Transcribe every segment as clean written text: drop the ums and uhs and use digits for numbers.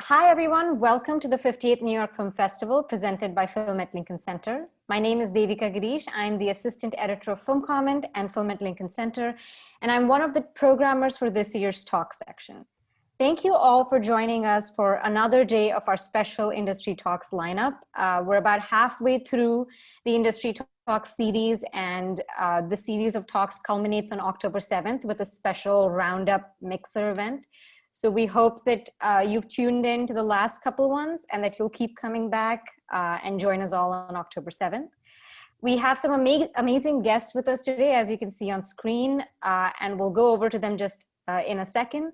Hi, everyone. Welcome to the 58th New York Film Festival presented by Film at Lincoln Center. My name is Devika Girish. I'm the Assistant Editor of Film Comment and Film at Lincoln Center, and I'm one of the programmers for this year's talk section. Thank you all for joining us for another day of our special Industry Talks lineup. We're about halfway through the Industry Talks series, and the series of talks culminates on October 7th with a special Roundup Mixer event. So we hope that you've tuned in to the last couple ones and that you'll keep coming back and join us all on October 7th. We have some amazing guests with us today, as you can see on screen, and we'll go over to them just in a second.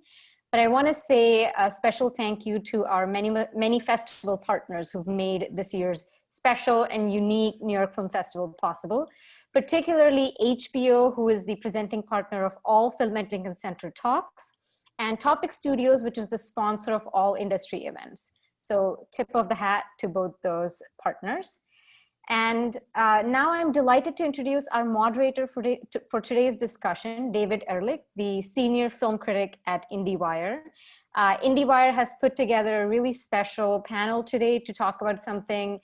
But I want to say a special thank you to our many festival partners who've made this year's special and unique New York Film Festival possible, particularly HBO, who is the presenting partner of all Film at Lincoln Center talks, and Topic Studios, which is the sponsor of all industry events. So tip of the hat to both those partners. And now I'm delighted to introduce our moderator for today's discussion, David Ehrlich, the senior film critic at IndieWire. IndieWire has put together a really special panel today to talk about something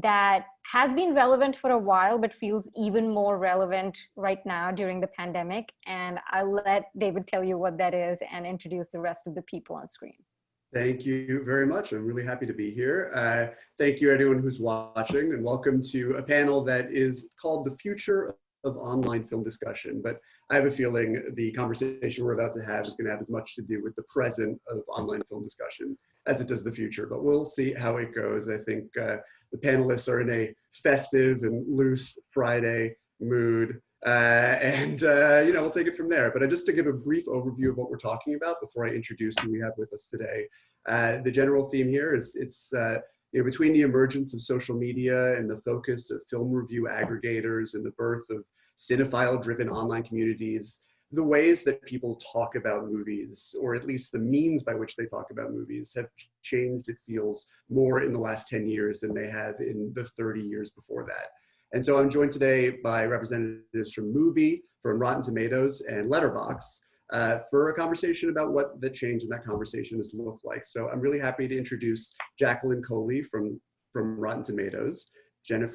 that has been relevant for a while, but feels even more relevant right now during the pandemic. And I'll let David tell you what that is and introduce the rest of the people on screen. Thank you very much. I'm really happy to be here. Thank you everyone who's watching, and welcome to a panel that is called The Future of Online Film Discussion. But I have a feeling the conversation we're about to have is going to have as much to do with the present of online film discussion as it does the future, but we'll see how it goes. I think the panelists are in a festive and loose Friday mood. We'll take it from there. But just to give a brief overview of what we're talking about before I introduce who we have with us today. The general theme here is between the emergence of social media and the focus of film review aggregators and the birth of cinephile-driven online communities, the ways that people talk about movies, or at least the means by which they talk about movies, have changed, it feels, more in the last 10 years than they have in the 30 years before that. And so I'm joined today by representatives from MUBI, from Rotten Tomatoes, and Letterboxd for a conversation about what the change in that conversation has looked like. So I'm really happy to introduce Jacqueline Coley from Rotten Tomatoes, Gemma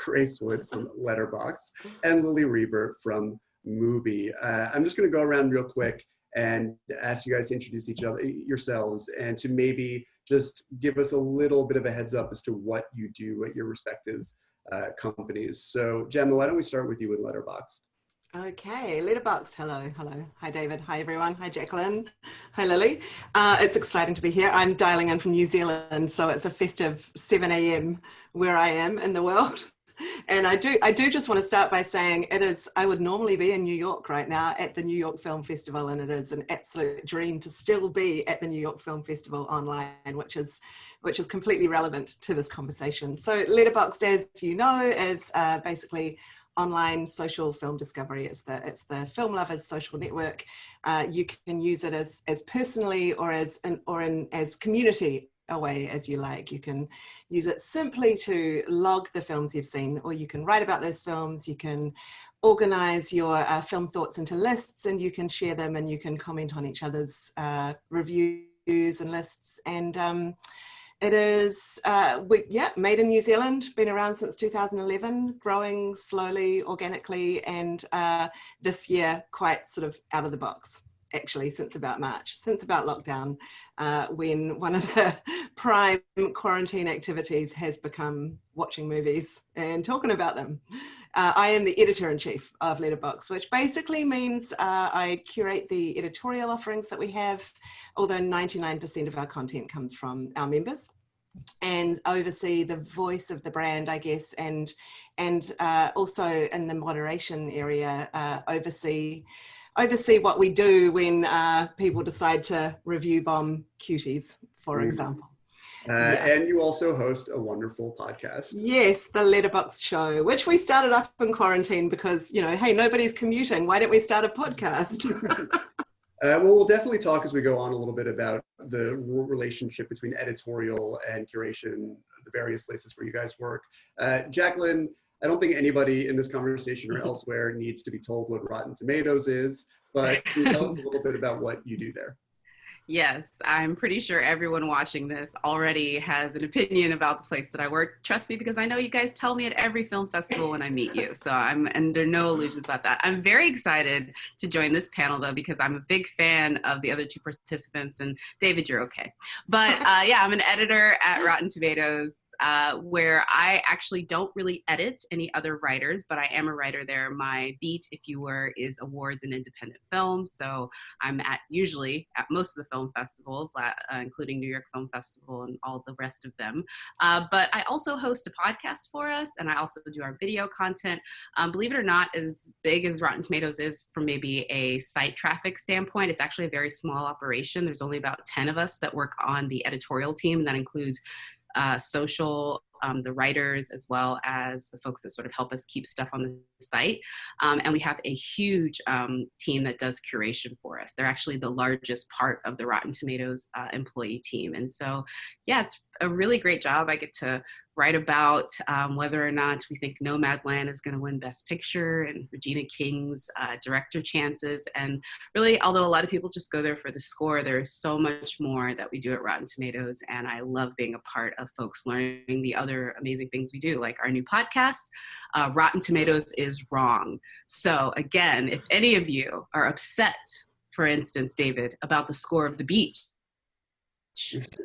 Gracewood from Letterboxd, and Lilly from MUBI. I'm just going to go around real quick and ask you guys to introduce yourselves and to maybe just give us a little bit of a heads up as to what you do at your respective companies. So Gemma, why don't we start with you with Letterboxd? Okay, Letterboxd, hello. Hi David, hi everyone, hi Jacqueline, hi Lilly. It's exciting to be here. I'm dialing in from New Zealand, so it's a festive 7 a.m. where I am in the world. And I do just want to start by saying I would normally be in New York right now at the New York Film Festival, and it is an absolute dream to still be at the New York Film Festival online, which is completely relevant to this conversation. So Letterboxd, as you know, is basically online social film discovery. It's the film lovers social network. You can use it as personally or as community a way as you like. You can use it simply to log the films you've seen, or you can write about those films. You can organize your film thoughts into lists, and you can share them, and you can comment on each other's reviews and lists. And it is made in New Zealand, been around since 2011, growing slowly, organically, and this year quite sort of out of the box. Actually, since about March, since about lockdown, when one of the prime quarantine activities has become watching movies and talking about them. I am the Editor-in-Chief of Letterbox, which basically means I curate the editorial offerings that we have, although 99% of our content comes from our members, and oversee the voice of the brand, I guess, and also in the moderation area, oversee what we do when people decide to review bomb cuties, for example. And you also host a wonderful podcast. Yes, the Letterboxd show, which we started up in quarantine because, hey, nobody's commuting. Why don't we start a podcast? Well, we'll definitely talk as we go on a little bit about the relationship between editorial and curation, the various places where you guys work. Jacqueline, I don't think anybody in this conversation or elsewhere needs to be told what Rotten Tomatoes is, but can you tell us a little bit about what you do there? Yes, I'm pretty sure everyone watching this already has an opinion about the place that I work. Trust me, because I know you guys tell me at every film festival when I meet you. So I'm under no illusions about that. I'm very excited to join this panel, though, because I'm a big fan of the other two participants. And David, you're okay. But yeah, I'm an editor at Rotten Tomatoes, where I actually don't really edit any other writers, but I am a writer there. My beat, if you were, is awards and independent films. So I'm usually at most of the film festivals, including New York Film Festival and all the rest of them. But I also host a podcast for us, and I also do our video content. Believe it or not, as big as Rotten Tomatoes is from maybe a site traffic standpoint, it's actually a very small operation. There's only about 10 of us that work on the editorial team, and that includes social, the writers, as well as the folks that sort of help us keep stuff on the site. And we have a huge team that does curation for us. They're actually the largest part of the Rotten Tomatoes employee team. And so, yeah, it's a really great job. I get to write about whether or not we think Nomadland is going to win Best Picture and Regina King's director chances. And really, although a lot of people just go there for the score, there's so much more that we do at Rotten Tomatoes. And I love being a part of folks learning the other amazing things we do, like our new podcast, Rotten Tomatoes is Wrong. So again, if any of you are upset, for instance, David, about the score of The Beach,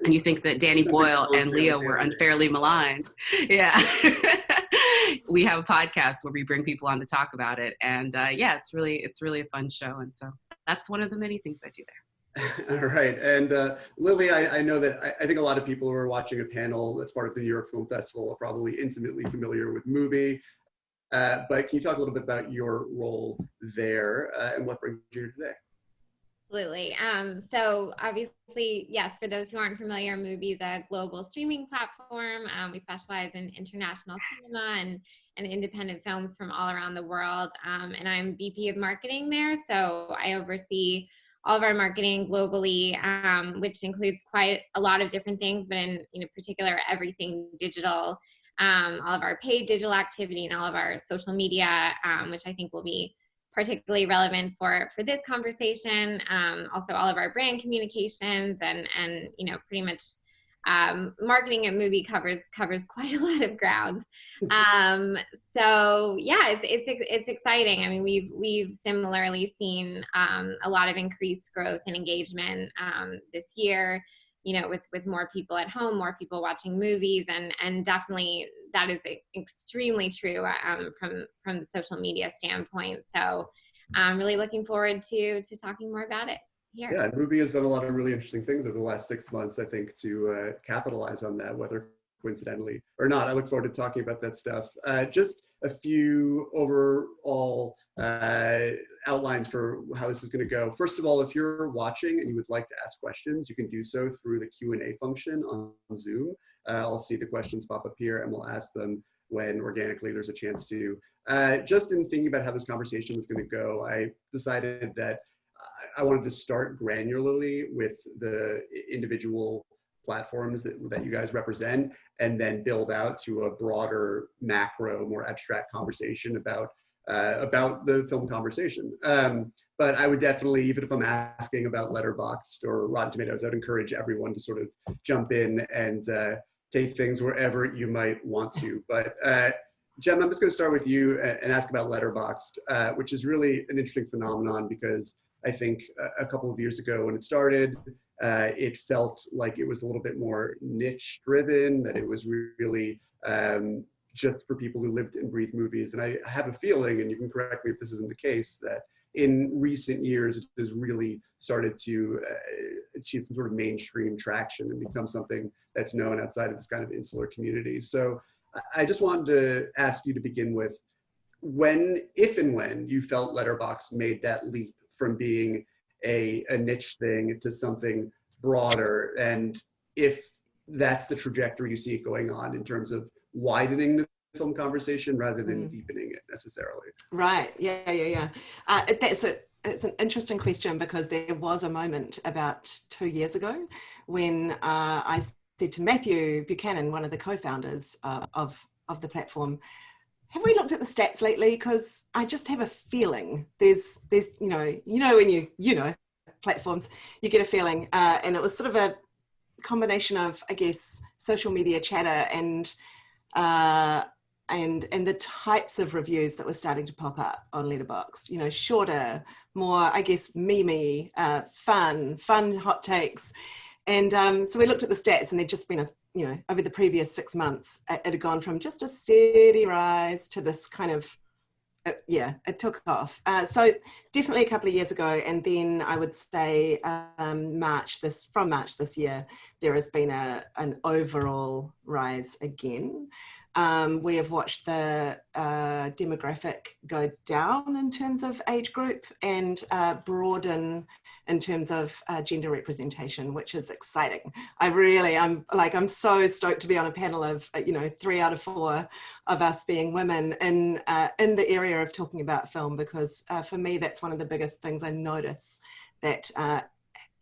and you think that Danny Boyle and Leo were unfairly maligned, yeah, we have a podcast where we bring people on to talk about it. And yeah, it's really a fun show. And so that's one of the many things I do there. All right. And Lilly, I know that I think a lot of people who are watching a panel that's part of the New York Film Festival are probably intimately familiar with MUBI. But can you talk a little bit about your role there and what brings you here today? Absolutely. So obviously, yes, for those who aren't familiar, MUBI is a global streaming platform. We specialize in international cinema and independent films from all around the world. And I'm VP of marketing there. So I oversee all of our marketing globally, which includes quite a lot of different things, but in particular, everything digital, all of our paid digital activity and all of our social media, which I think will be particularly relevant for this conversation. Also all of our brand communications and pretty much marketing at MUBI covers quite a lot of ground. So yeah, it's exciting. I mean, we've similarly seen a lot of increased growth and engagement this year, with more people at home, more people watching movies, and definitely that is extremely true from the social media standpoint. So I'm really looking forward to talking more about it here. Yeah, and MUBI has done a lot of really interesting things over the last 6 months, I think, to capitalize on that, whether coincidentally or not. I look forward to talking about that stuff. Just a few overall outlines for how this is going to go. First of all, if you're watching and you would like to ask questions, you can do so through the Q&A function on Zoom. I'll see the questions pop up here and we'll ask them when organically there's a chance to. Just in thinking about how this conversation was going to go, I decided that I wanted to start granularly with the individual platforms that you guys represent, and then build out to a broader, macro, more abstract conversation about the film conversation. But I would definitely, even if I'm asking about Letterboxd or Rotten Tomatoes, I'd encourage everyone to sort of jump in and take things wherever you might want to. But Gemma, I'm just going to start with you and ask about Letterboxd, which is really an interesting phenomenon because I think a couple of years ago when it started, it felt like it was a little bit more niche driven, that it was really just for people who lived and breathed movies. And I have a feeling, and you can correct me if this isn't the case, that in recent years, it has really started to achieve some sort of mainstream traction and become something that's known outside of this kind of insular community. So I just wanted to ask you to begin with, if and when you felt Letterboxd made that leap from being a niche thing to something broader, and if that's the trajectory you see it going on in terms of widening the film conversation rather than deepening it necessarily. Right. Yeah. It's an interesting question because there was a moment about 2 years ago when I said to Matthew Buchanan, one of the co-founders of the platform, have we looked at the stats lately? Because I just have a feeling there's when platforms, you get a feeling, and it was sort of a combination of, I guess, social media chatter and the types of reviews that were starting to pop up on Letterboxd. Shorter, more, I guess, memey, fun hot takes. And so we looked at the stats, and there'd just been over the previous 6 months, it had gone from just a steady rise to this kind of, it took off. So definitely a couple of years ago, and then I would say from March this year, there has been an overall rise again. We have watched the demographic go down in terms of age group and broaden in terms of gender representation, which is exciting. I'm so stoked to be on a panel of 3 out of 4 of us being women in the area of talking about film, because for me that's one of the biggest things I notice that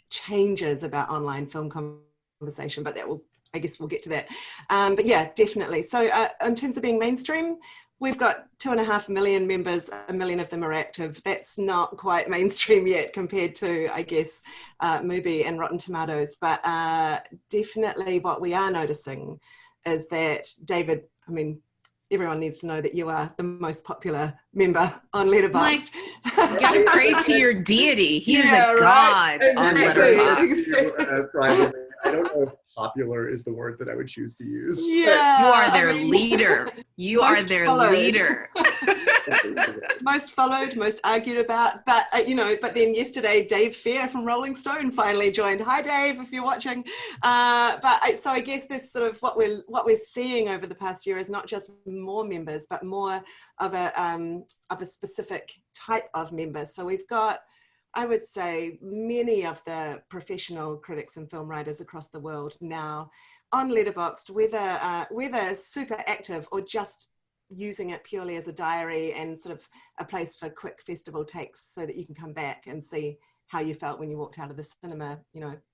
changes about online film conversation. But I guess we'll get to that. But yeah, definitely. So in terms of being mainstream, we've got 2.5 million members, 1 million of them are active. That's not quite mainstream yet compared to, I guess, MUBI and Rotten Tomatoes. But definitely what we are noticing is that, David, everyone needs to know that you are the most popular member on Letterboxd. You gotta pray to your deity. He is a god on Letterboxd. Privately, I don't know if popular is the word that I would choose to use. Yeah, you are their leader. You are their leader. Most followed, most argued about. But but then yesterday, Dave Fair from Rolling Stone finally joined. Hi, Dave, if you're watching. So I guess this sort of what we're seeing over the past year is not just more members, but more of a specific type of members. So we've got, I would say, many of the professional critics and film writers across the world now on Letterboxd, whether super active or just using it purely as a diary and sort of a place for quick festival takes, so that you can come back and see how you felt when you walked out of the cinema,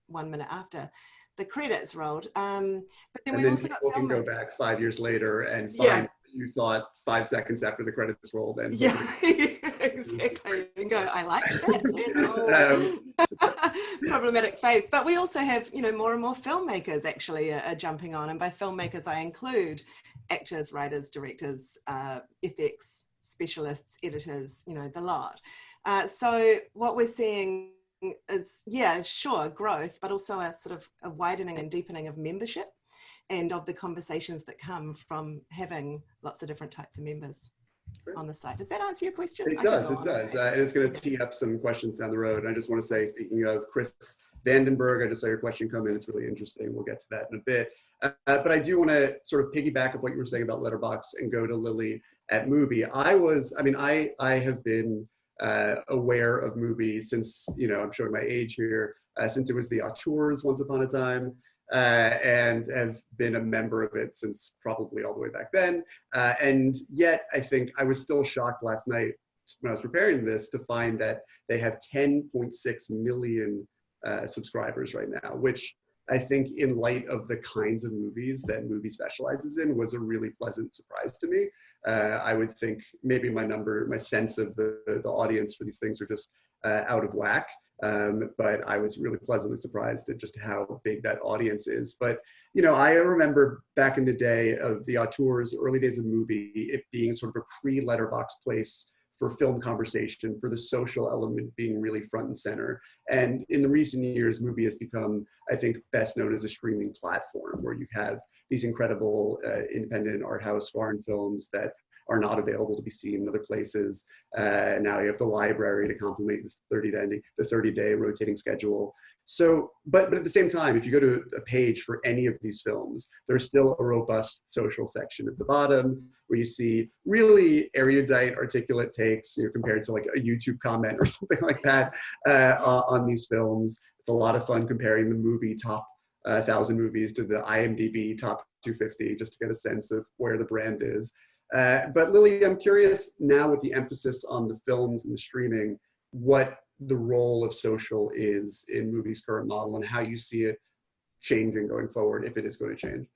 1 minute after the credits rolled. But then we also got people can go back 5 years later and find what you thought 5 seconds after the credits rolled. And exactly. And go, I like that. Problematic faves. But we also have, more and more filmmakers actually are jumping on. And by filmmakers, I include actors, writers, directors, FX specialists, editors, the lot. So what we're seeing is, sure, growth, but also a sort of a widening and deepening of membership and of the conversations that come from having lots of different types of members on the site. Does that answer your question? It does. And it's going to tee up some questions down the road. And I just want to say, speaking of Chris Vandenberg, I just saw your question come in. It's really interesting. We'll get to that in a bit. But I do want to sort of piggyback of what you were saying about Letterboxd and go to Lilly at MUBI. I have been aware of MUBI since, I'm showing my age here, since it was the Auteurs once upon a time, and have been a member of it since probably all the way back then. And yet I think I was still shocked last night when I was preparing this to find that they have 10.6 million subscribers right now, which I think, in light of the kinds of movies that MUBI specializes in, was a really pleasant surprise to me. I would think maybe my sense of the audience for these things are just out of whack. But I was really pleasantly surprised at just how big that audience is. But, I remember back in the day of the Auteurs, early days of MUBI, it being sort of a pre-Letterboxd place for film conversation, for the social element being really front and center. And in the recent years, MUBI has become, I think, best known as a streaming platform where you have these incredible independent art house foreign films that are not available to be seen in other places. Now you have the library to complement the 30-day rotating schedule. So, but at the same time, if you go to a page for any of these films, there's still a robust social section at the bottom where you see really erudite, articulate takes, compared to like a YouTube comment or something like that on these films. It's a lot of fun comparing the MUBI top 1,000 movies to the IMDb top 250, just to get a sense of where the brand is. But Lilly, I'm curious now, with the emphasis on the films and the streaming, what the role of social is in MUBI's current model and how you see it changing going forward, if it is going to change.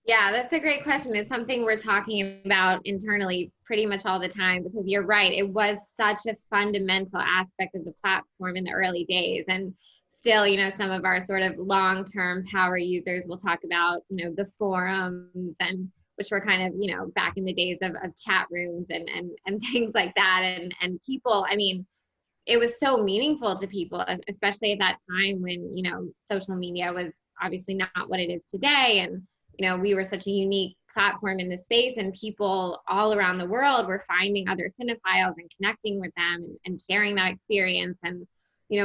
Yeah, that's a great question. It's something we're talking about internally pretty much all the time, because you're right. It was such a fundamental aspect of the platform in the early days. And still, some of our sort of long-term power users will talk about, the forums, and which were kind of, back in the days of chat rooms and things like that. And people, I mean, it was so meaningful to people, especially at that time when, social media was obviously not what it is today. And, we were such a unique platform in the space, and people all around the world were finding other cinephiles and connecting with them and sharing that experience, and,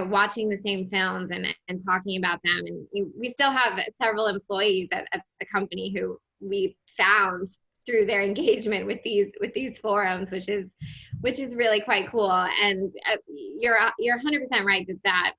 watching the same films and talking about them. And we still have several employees at the company who we found through their engagement with these forums, which is really quite cool. And you're 100% right that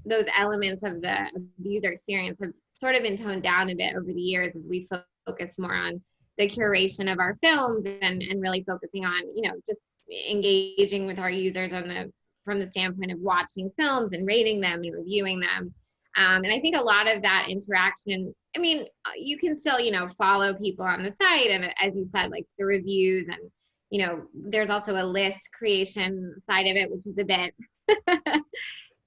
those elements of the user experience have sort of been toned down a bit over the years, as we focus more on the curation of our films and really focusing on, just engaging with our users from the standpoint of watching films and rating them and reviewing them. And I think a lot of that interaction, I mean, you can still, follow people on the site, and as you said, like the reviews, and there's also a list creation side of it, which is a bit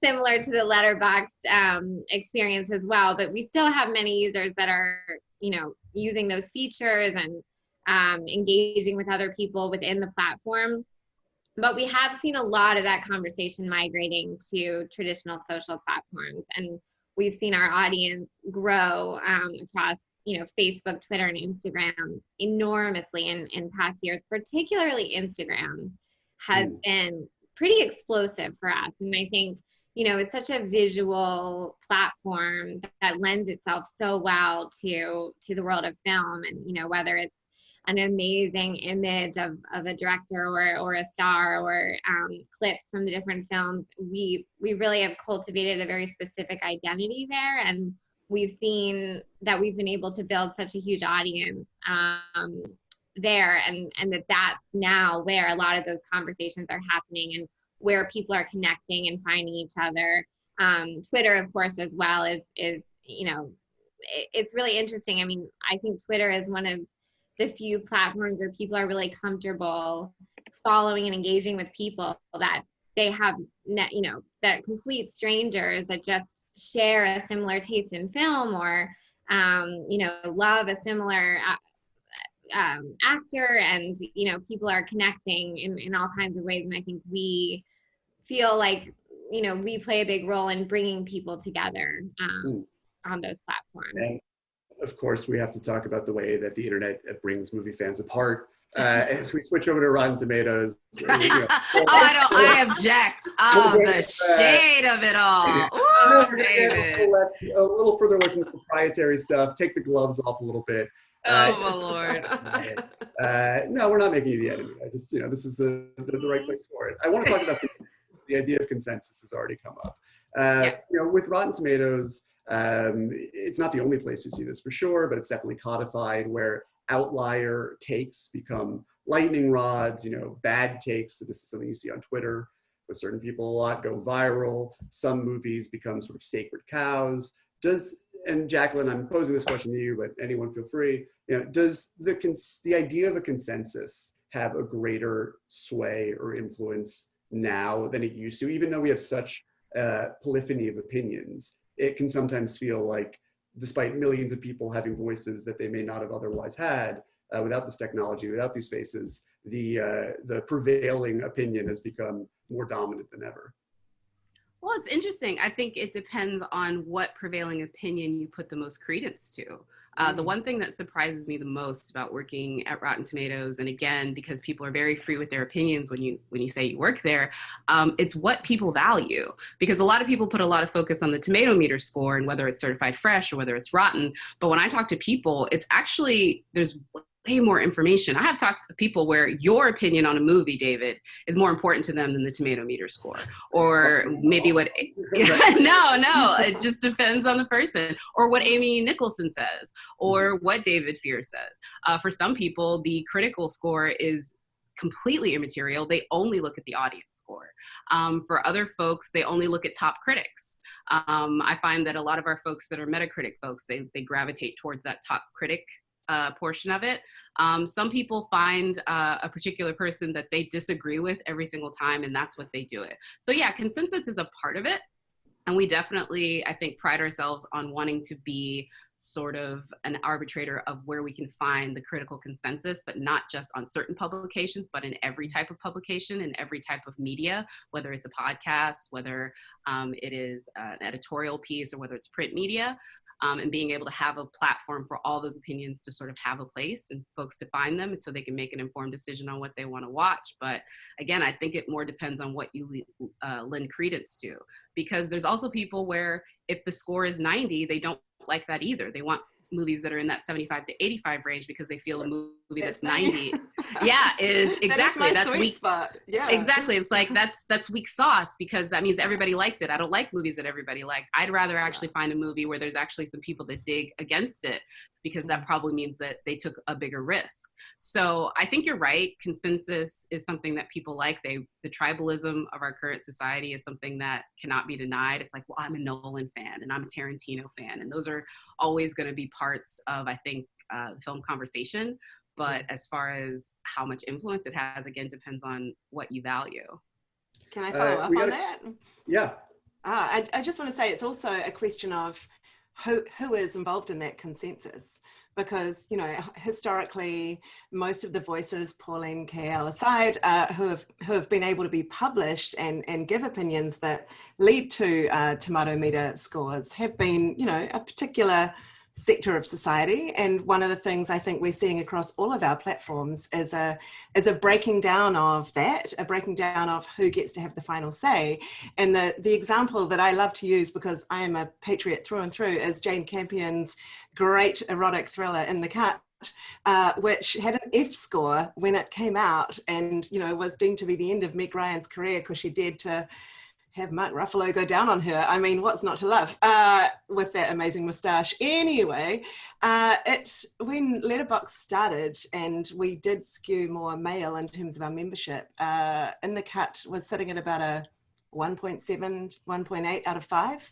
similar to the Letterboxd experience as well. But we still have many users that are, using those features and engaging with other people within the platform. But we have seen a lot of that conversation migrating to traditional social platforms, and we've seen our audience grow across, Facebook, Twitter, and Instagram enormously in past years. Particularly Instagram has been pretty explosive for us. And I think, it's such a visual platform that lends itself so well to the world of film. And, whether it's an amazing image of a director or a star, or clips from the different films, we really have cultivated a very specific identity there. And we've seen that we've been able to build such a huge audience there, and that's now where a lot of those conversations are happening, and where people are connecting and finding each other. Twitter, of course, as well, is it's really interesting. I mean, I think Twitter is one of the few platforms where people are really comfortable following and engaging with people that they have, that complete strangers that just share a similar taste in film, or, love a similar actor, and, people are connecting in all kinds of ways. And I think we feel like, we play a big role in bringing people together on those platforms. And of course, we have to talk about the way that the internet brings movie fans apart. As we switch over to Rotten Tomatoes. I object. Oh, the shade of it all. Ooh, David. A little further away from the proprietary stuff. Take the gloves off a little bit. Oh, my Lord. No, we're not making you the enemy. I just, this is the right place for it. I want to talk about the idea of consensus has already come up. With Rotten Tomatoes, it's not the only place you see this for sure, but it's definitely codified, where outlier takes become lightning rods, bad takes. So this is something you see on Twitter with certain people a lot, go viral. Some movies become sort of sacred cows. And Jacqueline, I'm posing this question to you, but anyone feel free. Does the idea of a consensus have a greater sway or influence now than it used to? Even though we have such polyphony of opinions, it can sometimes feel like, despite millions of people having voices that they may not have otherwise had, without this technology, without these spaces, the prevailing opinion has become more dominant than ever. Well, it's interesting. I think it depends on what prevailing opinion you put the most credence to. The one thing that surprises me the most about working at Rotten Tomatoes, and again, because people are very free with their opinions when you say you work there, it's what people value. Because a lot of people put a lot of focus on the tomato meter score and whether it's certified fresh or whether it's rotten. But when I talk to people, it's actually, there's way more information. I have talked to people where your opinion on a movie, David, is more important to them than the tomato meter score, or maybe what, no, it just depends on the person, or what Amy Nicholson says, or what David Fear says. For some people, the critical score is completely immaterial. They only look at the audience score. For other folks, they only look at top critics. I find that a lot of our folks that are Metacritic folks, they gravitate towards that top critic portion of it. Some people find a particular person that they disagree with every single time, and that's what they do it. So yeah, consensus is a part of it. And we definitely, I think, pride ourselves on wanting to be sort of an arbitrator of where we can find the critical consensus, but not just on certain publications, but in every type of publication, in every type of media, whether it's a podcast, whether it is an editorial piece, or whether it's print media. And being able to have a platform for all those opinions to sort of have a place and folks to find them so they can make an informed decision on what they want to watch. But again, I think it more depends on what you lend credence to, because there's also people where if the score is 90, they don't like that either. They want movies that are in that 75 to 85 range because they feel a movie that's 90 is exactly that's weak spot. Yeah, exactly. It's like that's weak sauce, because that means everybody liked it. I don't like movies that everybody liked. I'd rather actually find a movie where there's actually some people that dig against it, because that probably means that they took a bigger risk. So I think you're right. Consensus is something that people like. The tribalism of our current society is something that cannot be denied. It's like, well, I'm a Nolan fan and I'm a Tarantino fan, and those are always going to be parts of, I think, the film conversation. But as far as how much influence it has, again, depends on what you value. Can I follow up on that? Yeah. I just want to say it's also a question of who is involved in that consensus, because, you know, historically, most of the voices, Pauline Kael aside, who have been able to be published and give opinions that lead to tomato meter scores have been, you know, a particular sector of society. And one of the things I think we're seeing across all of our platforms is a breaking down of that, a breaking down of who gets to have the final say. And the example that I love to use, because I am a patriot through and through, is Jane Campion's great erotic thriller In the Cut, which had an F score when it came out, and, you know, was deemed to be the end of Meg Ryan's career because she dared to have Mark Ruffalo go down on her. I mean, what's not to love with that amazing moustache? Anyway, when Letterboxd started and we did skew more male in terms of our membership, In the Cut was sitting at about a 1.7, 1.8 out of 5.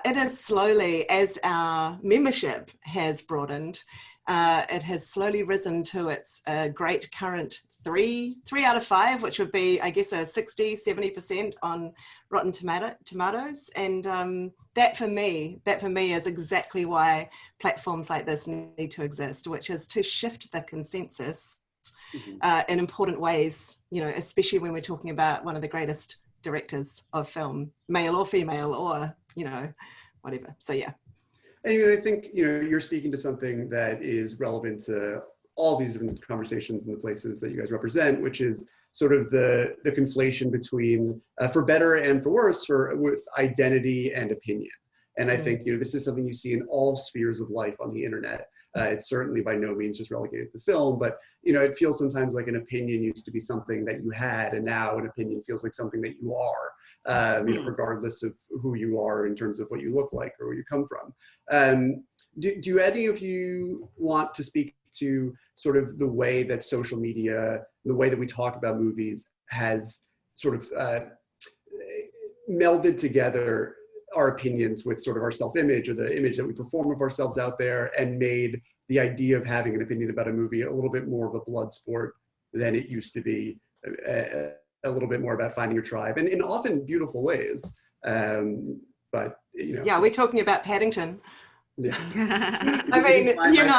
It is slowly, as our membership has broadened, it has slowly risen to its great current 3 out of 5, which would be, I guess, a 60-70% on Rotten Tomatoes. And that for me is exactly why platforms like this need to exist, which is to shift the consensus in important ways, you know, especially when we're talking about one of the greatest directors of film, male or female, or, you know, whatever. So yeah. And I think, you know, you're speaking to something that is relevant to all these different conversations in the places that you guys represent, which is sort of the conflation between, for better and for worse, with identity and opinion. And I think, you know, this is something you see in all spheres of life on the internet. It's certainly by no means just relegated to film, but, you know, it feels sometimes like an opinion used to be something that you had, and now an opinion feels like something that you are, you know, regardless of who you are in terms of what you look like or where you come from. Do any of you want to speak to sort of the way that social media, the way that we talk about movies, has sort of melded together our opinions with sort of our self-image, or the image that we perform of ourselves out there, and made the idea of having an opinion about a movie a little bit more of a blood sport than it used to be, a little bit more about finding your tribe, and in often beautiful ways. But, you know. Yeah, we're talking about Paddington. Yeah. I mean, you know,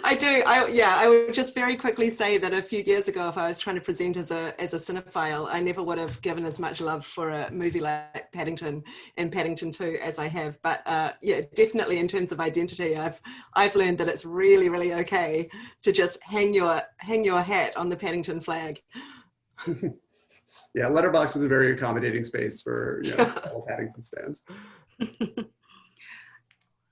I do. I would just very quickly say that a few years ago, if I was trying to present as a cinephile, I never would have given as much love for a movie like Paddington and Paddington 2 as I have. But yeah, definitely in terms of identity, I've learned that it's really, really okay to just hang your hat on the Paddington flag. Yeah, Letterboxd is a very accommodating space for, you know, all Paddington stands.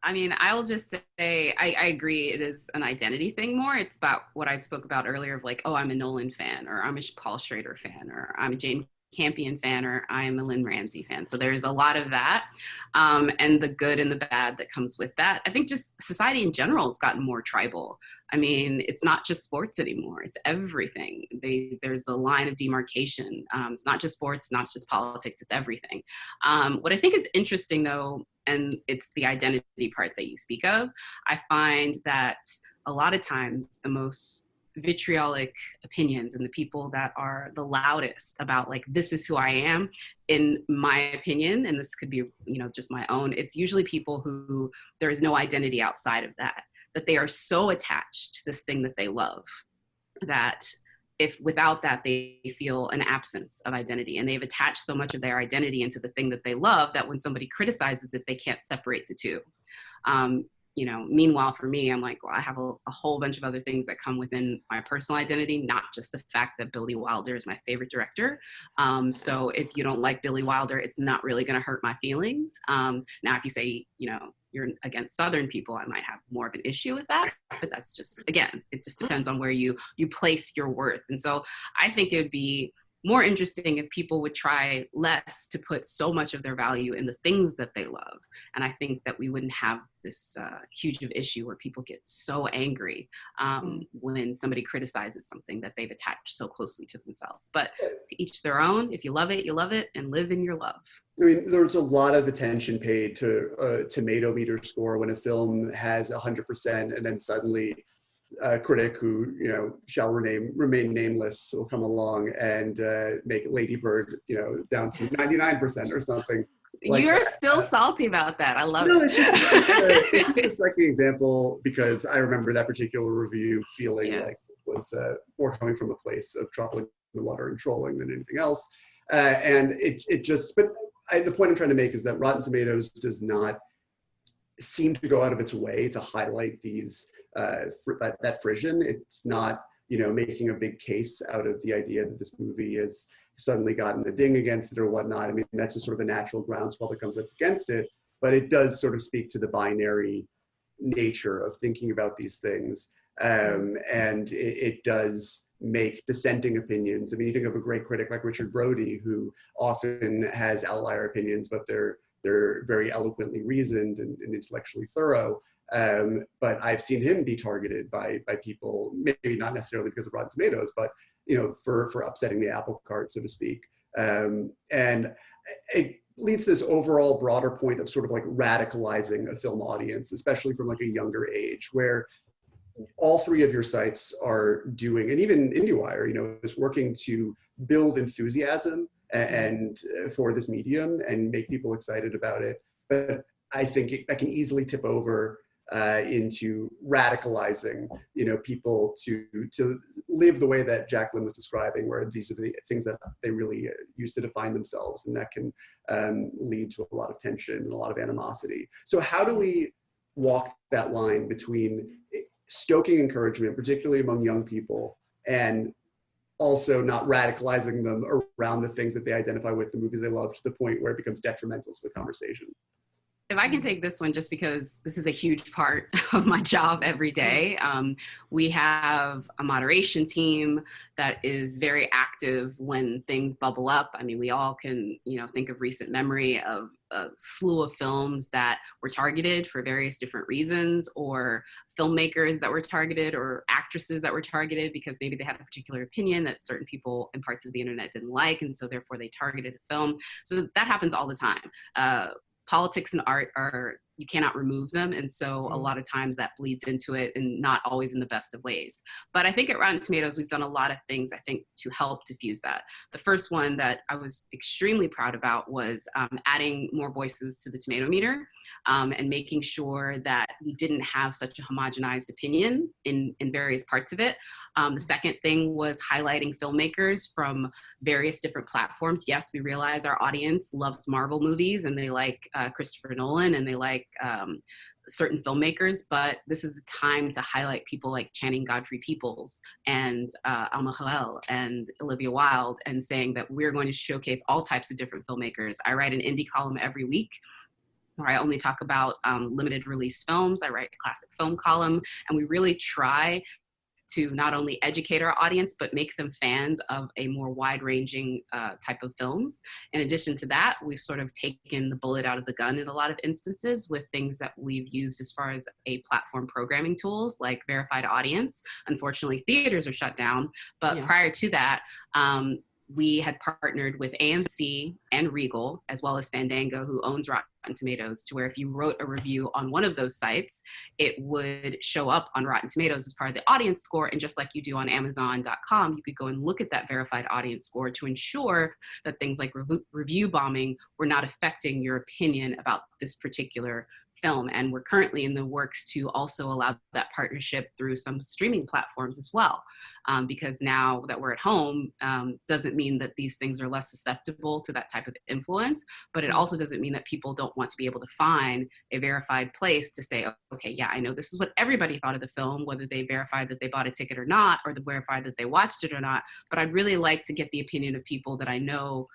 I mean, I'll just say, I agree, it is an identity thing more. It's about what I spoke about earlier of like, oh, I'm a Nolan fan, or I'm a Paul Schrader fan, or I'm a Jane Campion fan, or I'm a Lynn Ramsey fan. So there's a lot of that, and the good and the bad that comes with that. I think just society in general has gotten more tribal. I mean, it's not just sports anymore. It's everything. There's a line of demarcation. It's not just sports, not just politics, it's everything. What I think is interesting, though, and it's the identity part that you speak of. I find that a lot of times the most vitriolic opinions and the people that are the loudest about like, this is who I am, in my opinion, and this could be, you know, just my own, it's usually people who there is no identity outside of that they are so attached to this thing that they love that if without that they feel an absence of identity, and they've attached so much of their identity into the thing that they love that when somebody criticizes it, they can't separate the two. You know, meanwhile, for me, I'm like, well, I have a whole bunch of other things that come within my personal identity, not just the fact that Billy Wilder is my favorite director. So if you don't like Billy Wilder, it's not really going to hurt my feelings. Now, if you say, you know, you're against Southern people, I might have more of an issue with that. But that's just, again, it just depends on where you place your worth. And so I think it would be more interesting if people would try less to put so much of their value in the things that they love. And I think that we wouldn't have this huge of issue where people get so angry when somebody criticizes something that they've attached so closely to themselves. But to each their own. If you love it, and live in your love. I mean, there's a lot of attention paid to a tomato meter score when a film has 100%, and then suddenly a critic who, you know, shall remain nameless will come along and make Lady Bird, you know, down to 99% or something. Like You're that. still salty about that. I love No, it. it's just a striking example because I remember that particular review feeling like it was more coming from a place of troubling the water and trolling than anything else. And it just, but the point I'm trying to make is that Rotten Tomatoes does not seem to go out of its way to highlight these that frisson. It's not, you know, making a big case out of the idea that this movie has suddenly gotten a ding against it or whatnot. I mean, that's just sort of a natural groundswell that comes up against it, but it does sort of speak to the binary nature of thinking about these things. And it does make dissenting opinions. I mean, you think of a great critic like Richard Brody, who often has outlier opinions, but they're very eloquently reasoned and intellectually thorough. But I've seen him be targeted by people, maybe not necessarily because of Rotten Tomatoes, but, you know, for upsetting the apple cart, so to speak. And it leads to this overall broader point of sort of like radicalizing a film audience, especially from like a younger age, where all three of your sites are doing, and even IndieWire, you know, is working to build enthusiasm and for this medium and make people excited about it. But I think that can easily tip over into radicalizing, you know, people to live the way that Jacqueline was describing, where these are the things that they really use to define themselves, and that can lead to a lot of tension and a lot of animosity. So how do we walk that line between stoking encouragement, particularly among young people, and also not radicalizing them around the things that they identify with, the movies they love, to the point where it becomes detrimental to the conversation? If I can take this one, just because this is a huge part of my job every day. We have a moderation team that is very active when things bubble up. I mean, we all can, you know, think of recent memory of a slew of films that were targeted for various different reasons, or filmmakers that were targeted, or actresses that were targeted because maybe they had a particular opinion that certain people in parts of the internet didn't like, and so therefore they targeted a film. So that happens all the time. Politics and art you cannot remove them. And so a lot of times that bleeds into it, and not always in the best of ways. But I think at Rotten Tomatoes, we've done a lot of things, I think, to help diffuse that. The first one that I was extremely proud about was adding more voices to the tomato meter, and making sure that we didn't have such a homogenized opinion in various parts of it. The second thing was highlighting filmmakers from various different platforms. Yes, we realize our audience loves Marvel movies, and they like Christopher Nolan, and they like certain filmmakers, but this is the time to highlight people like Channing Godfrey-Peoples and Alma Harrell and Olivia Wilde, and saying that we're going to showcase all types of different filmmakers. I write an indie column every week where I only talk about limited release films. I write a classic film column, and we really try to not only educate our audience, but make them fans of a more wide-ranging type of films. In addition to that, we've sort of taken the bullet out of the gun in a lot of instances with things that we've used as far as a platform programming tools like Verified Audience. Unfortunately, theaters are shut down, but prior to that, we had partnered with AMC and Regal, as well as Fandango, who owns Rotten Tomatoes, to where if you wrote a review on one of those sites, it would show up on Rotten Tomatoes as part of the audience score. And just like you do on Amazon.com, you could go and look at that verified audience score to ensure that things like review bombing were not affecting your opinion about this particular film. And we're currently in the works to also allow that partnership through some streaming platforms as well. Because now that we're at home, doesn't mean that these things are less susceptible to that type of influence, but it also doesn't mean that people don't want to be able to find a verified place to say, okay, yeah, I know this is what everybody thought of the film, whether they verified that they bought a ticket or not, or they verified that they watched it or not, but I'd really like to get the opinion of people that I know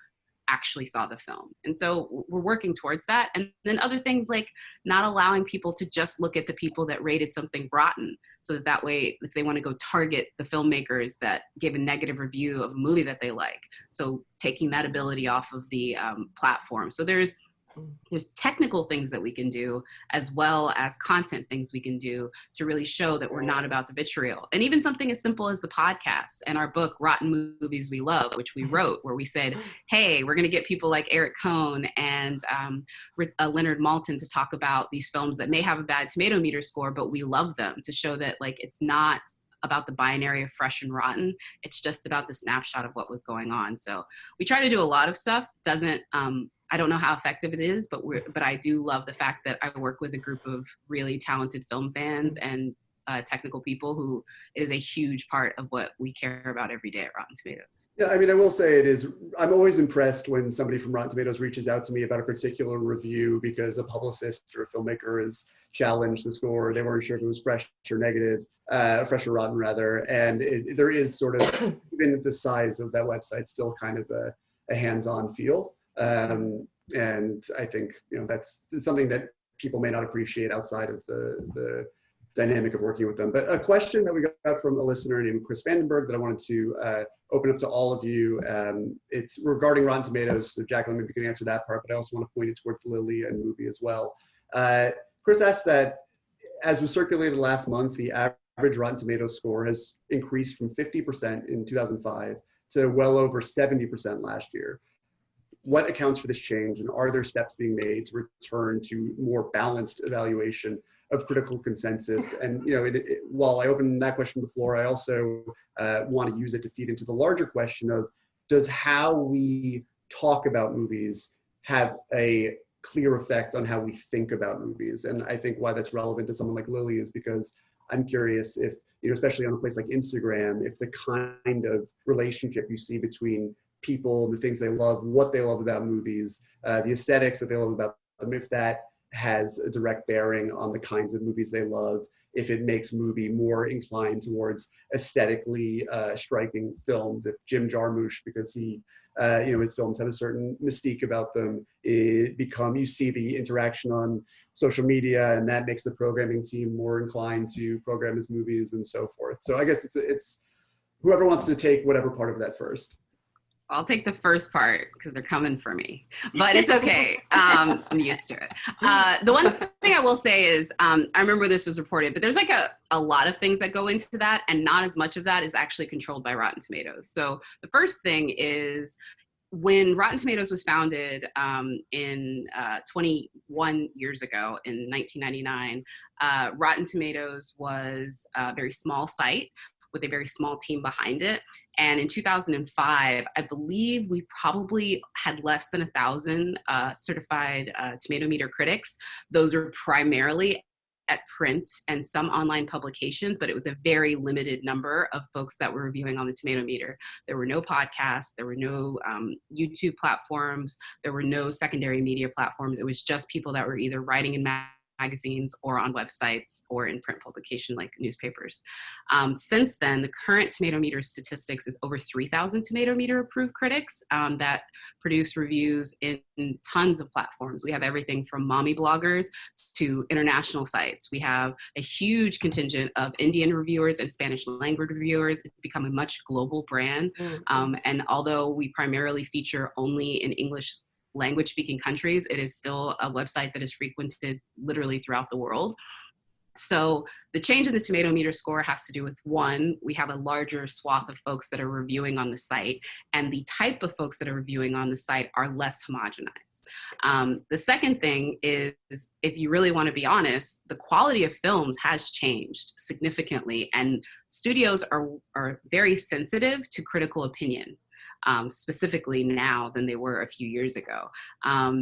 actually saw the film. And so we're working towards that. And then other things like not allowing people to just look at the people that rated something rotten, so that way, if they want to go target the filmmakers that gave a negative review of a movie that they like, so taking that ability off of the platform. So there's technical things that we can do, as well as content things we can do to really show that we're not about the vitriol. And even something as simple as the podcast and our book, Rotten Movies We Love, which we wrote, where we said, hey, we're going to get people like Eric Cohn and Leonard Maltin to talk about these films that may have a bad tomato meter score, but we love them, to show that like it's not about the binary of fresh and rotten. It's just about the snapshot of what was going on. So we try to do a lot of stuff. I don't know how effective it is, but I do love the fact that I work with a group of really talented film fans and technical people who is a huge part of what we care about every day at Rotten Tomatoes. Yeah, I mean, I will say I'm always impressed when somebody from Rotten Tomatoes reaches out to me about a particular review because a publicist or a filmmaker has challenged the score. They weren't sure if it was fresh or negative, fresh or rotten rather. And there is sort of, even at the size of that website, still kind of a hands-on feel. And I think, that's something that people may not appreciate outside of the dynamic of working with them. But a question that we got from a listener named Chris Vandenberg that I wanted to open up to all of you. It's regarding Rotten Tomatoes. So Jacqueline, maybe you can answer that part, but I also want to point it towards Lilly and MUBI as well. Chris asked that, as was circulated last month, the average Rotten Tomatoes score has increased from 50% in 2005 to well over 70% last year. What accounts for this change, and are there steps being made to return to more balanced evaluation of critical consensus? And while I opened that question before, I also want to use it to feed into the larger question of, does how we talk about movies have a clear effect on how we think about movies? And I think why that's relevant to someone like Lilly is because I'm curious if, especially on a place like Instagram, if the kind of relationship you see between people, the things they love, what they love about movies, the aesthetics that they love about them, if that has a direct bearing on the kinds of movies they love, if it makes MUBI more inclined towards aesthetically striking films, if Jim Jarmusch, because his films have a certain mystique about them, you see the interaction on social media, and that makes the programming team more inclined to program his movies and so forth. So I guess it's whoever wants to take whatever part of that first. I'll take the first part because they're coming for me, but it's okay. I'm used to it. The one thing I will say is, I remember this was reported, but there's like a lot of things that go into that, and not as much of that is actually controlled by Rotten Tomatoes. So the first thing is, when Rotten Tomatoes was founded in 21 years ago in 1999, Rotten Tomatoes was a very small site with a very small team behind it. And in 2005, I believe we probably had less than 1,000 certified tomato meter critics. Those are primarily at print and some online publications, but it was a very limited number of folks that were reviewing on the tomato meter. There were no podcasts, there were no YouTube platforms, there were no secondary media platforms. It was just people that were either writing in magazines or on websites or in print publication like newspapers. Since then, the current tomato meter statistics is over 3,000 tomato meter approved critics that produce reviews in tons of platforms. We have everything from mommy bloggers to international sites. We have a huge contingent of Indian reviewers and Spanish language reviewers. It's become a much global brand. And although we primarily feature only in English language speaking countries, it is still a website that is frequented literally throughout the world. So the change in the tomato meter score has to do with, one, we have a larger swath of folks that are reviewing on the site, and the type of folks that are reviewing on the site are less homogenized. The second thing is, if you really want to be honest, the quality of films has changed significantly, and studios are very sensitive to critical opinion. Specifically now than they were a few years ago.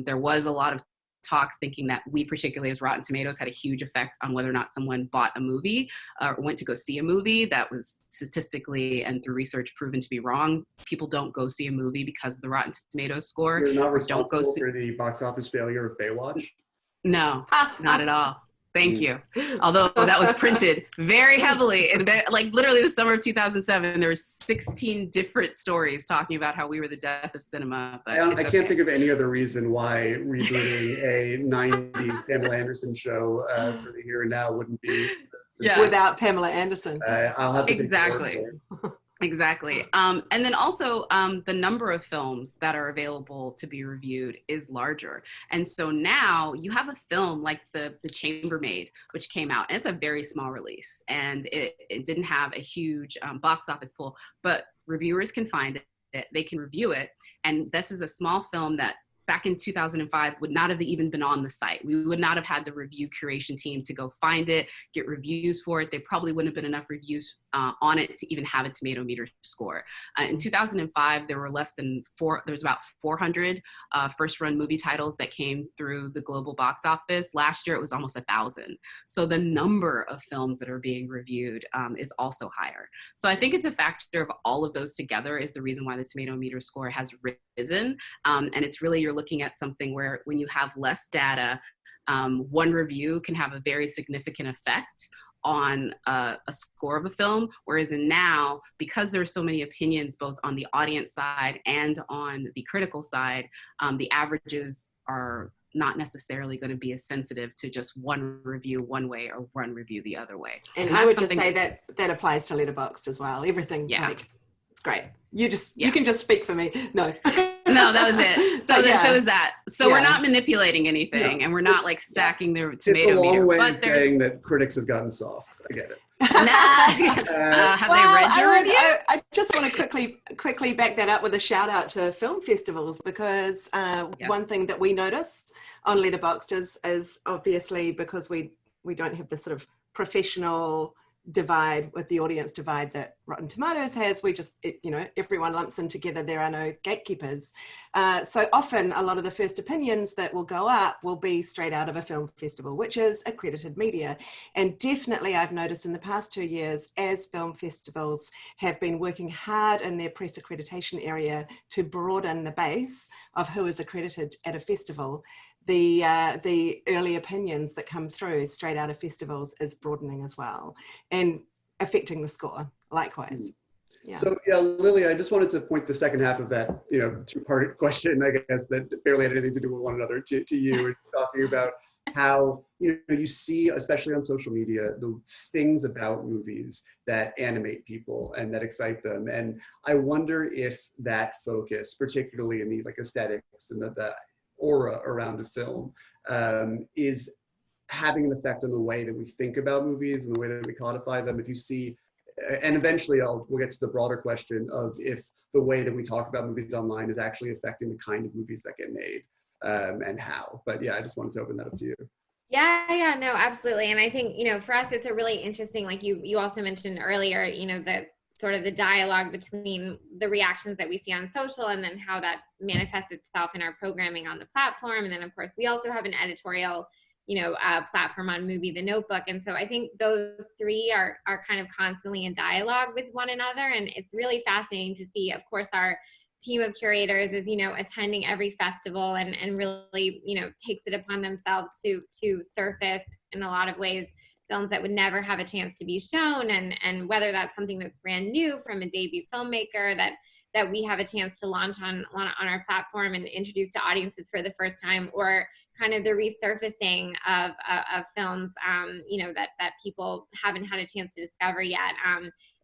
There was a lot of talk thinking that we, particularly as Rotten Tomatoes, had a huge effect on whether or not someone bought a movie or went to go see a movie. That was statistically and through research proven to be wrong. People don't go see a movie because of the Rotten Tomatoes score. You're not Don't go responsible for the box office failure of Baywatch? No, not at all. Thank you. Although that was printed very heavily, and like literally the summer of 2007, there were 16 different stories talking about how we were the death of cinema. But I can't think of any other reason why rebooting a 90s Pamela Anderson show for the here and now wouldn't be without Pamela Anderson. I'll have to exactly. take it. Exactly. And then also the number of films that are available to be reviewed is larger. And so now you have a film like The Chambermaid, which came out, and it's a very small release, and it didn't have a huge box office pull, but reviewers can find it, they can review it. And this is a small film that back in 2005 would not have even been on the site. We would not have had the review curation team to go find it, get reviews for it. There probably wouldn't have been enough reviews on it to even have a tomato meter score. In 2005, there were there was about 400 first run movie titles that came through the global box office. Last year, it was almost 1,000. So the number of films that are being reviewed is also higher. So I think it's a factor of all of those together is the reason why the tomato meter score has risen. And it's really, you're looking at something where when you have less data, one review can have a very significant effect on a score of a film, whereas now, because there are so many opinions both on the audience side and on the critical side, the averages are not necessarily going to be as sensitive to just one review one way or one review the other way. And I would just say that applies to Letterboxd as well. Everything, it's great. You can just speak for me. No. No, that was it. So so is that. So we're not manipulating anything, and we're not like stacking the tomato meter. It's a long way but of saying that critics have gotten soft. I get it. Have they read your reviews? I just want to quickly back that up with a shout out to film festivals, because one thing that we notice on Letterboxd is obviously, because we don't have the sort of professional divide with the audience divide that Rotten Tomatoes has. We just, everyone lumps in together. There are no gatekeepers. So often a lot of the first opinions that will go up will be straight out of a film festival, which is accredited media. And definitely I've noticed in the past 2 years, as film festivals have been working hard in their press accreditation area to broaden the base of who is accredited at a festival, the early opinions that come through straight out of festivals is broadening as well and affecting the score likewise. Yeah. So Lily, I just wanted to point the second half of that, two-part question, I guess, that barely had anything to do with one another to you, talking about how, you see, especially on social media, the things about movies that animate people and that excite them. And I wonder if that focus, particularly in the aesthetics and the aura around a film, is having an effect on the way that we think about movies and the way that we codify them. If you see, and eventually we'll get to the broader question of if the way that we talk about movies online is actually affecting the kind of movies that get made, and how. But I just wanted to open that up to you. Yeah, no, absolutely. And I think, for us, it's a really interesting, like you also mentioned earlier, that sort of the dialogue between the reactions that we see on social and then how that manifests itself in our programming on the platform. And then of course we also have an editorial, platform on MUBI, the Notebook. And so I think those three are kind of constantly in dialogue with one another. And it's really fascinating to see, of course, our team of curators is, attending every festival and really, takes it upon themselves to surface in a lot of ways films that would never have a chance to be shown, and whether that's something that's brand new from a debut filmmaker that we have a chance to launch on our platform and introduce to audiences for the first time, or kind of the resurfacing of films that people haven't had a chance to discover yet.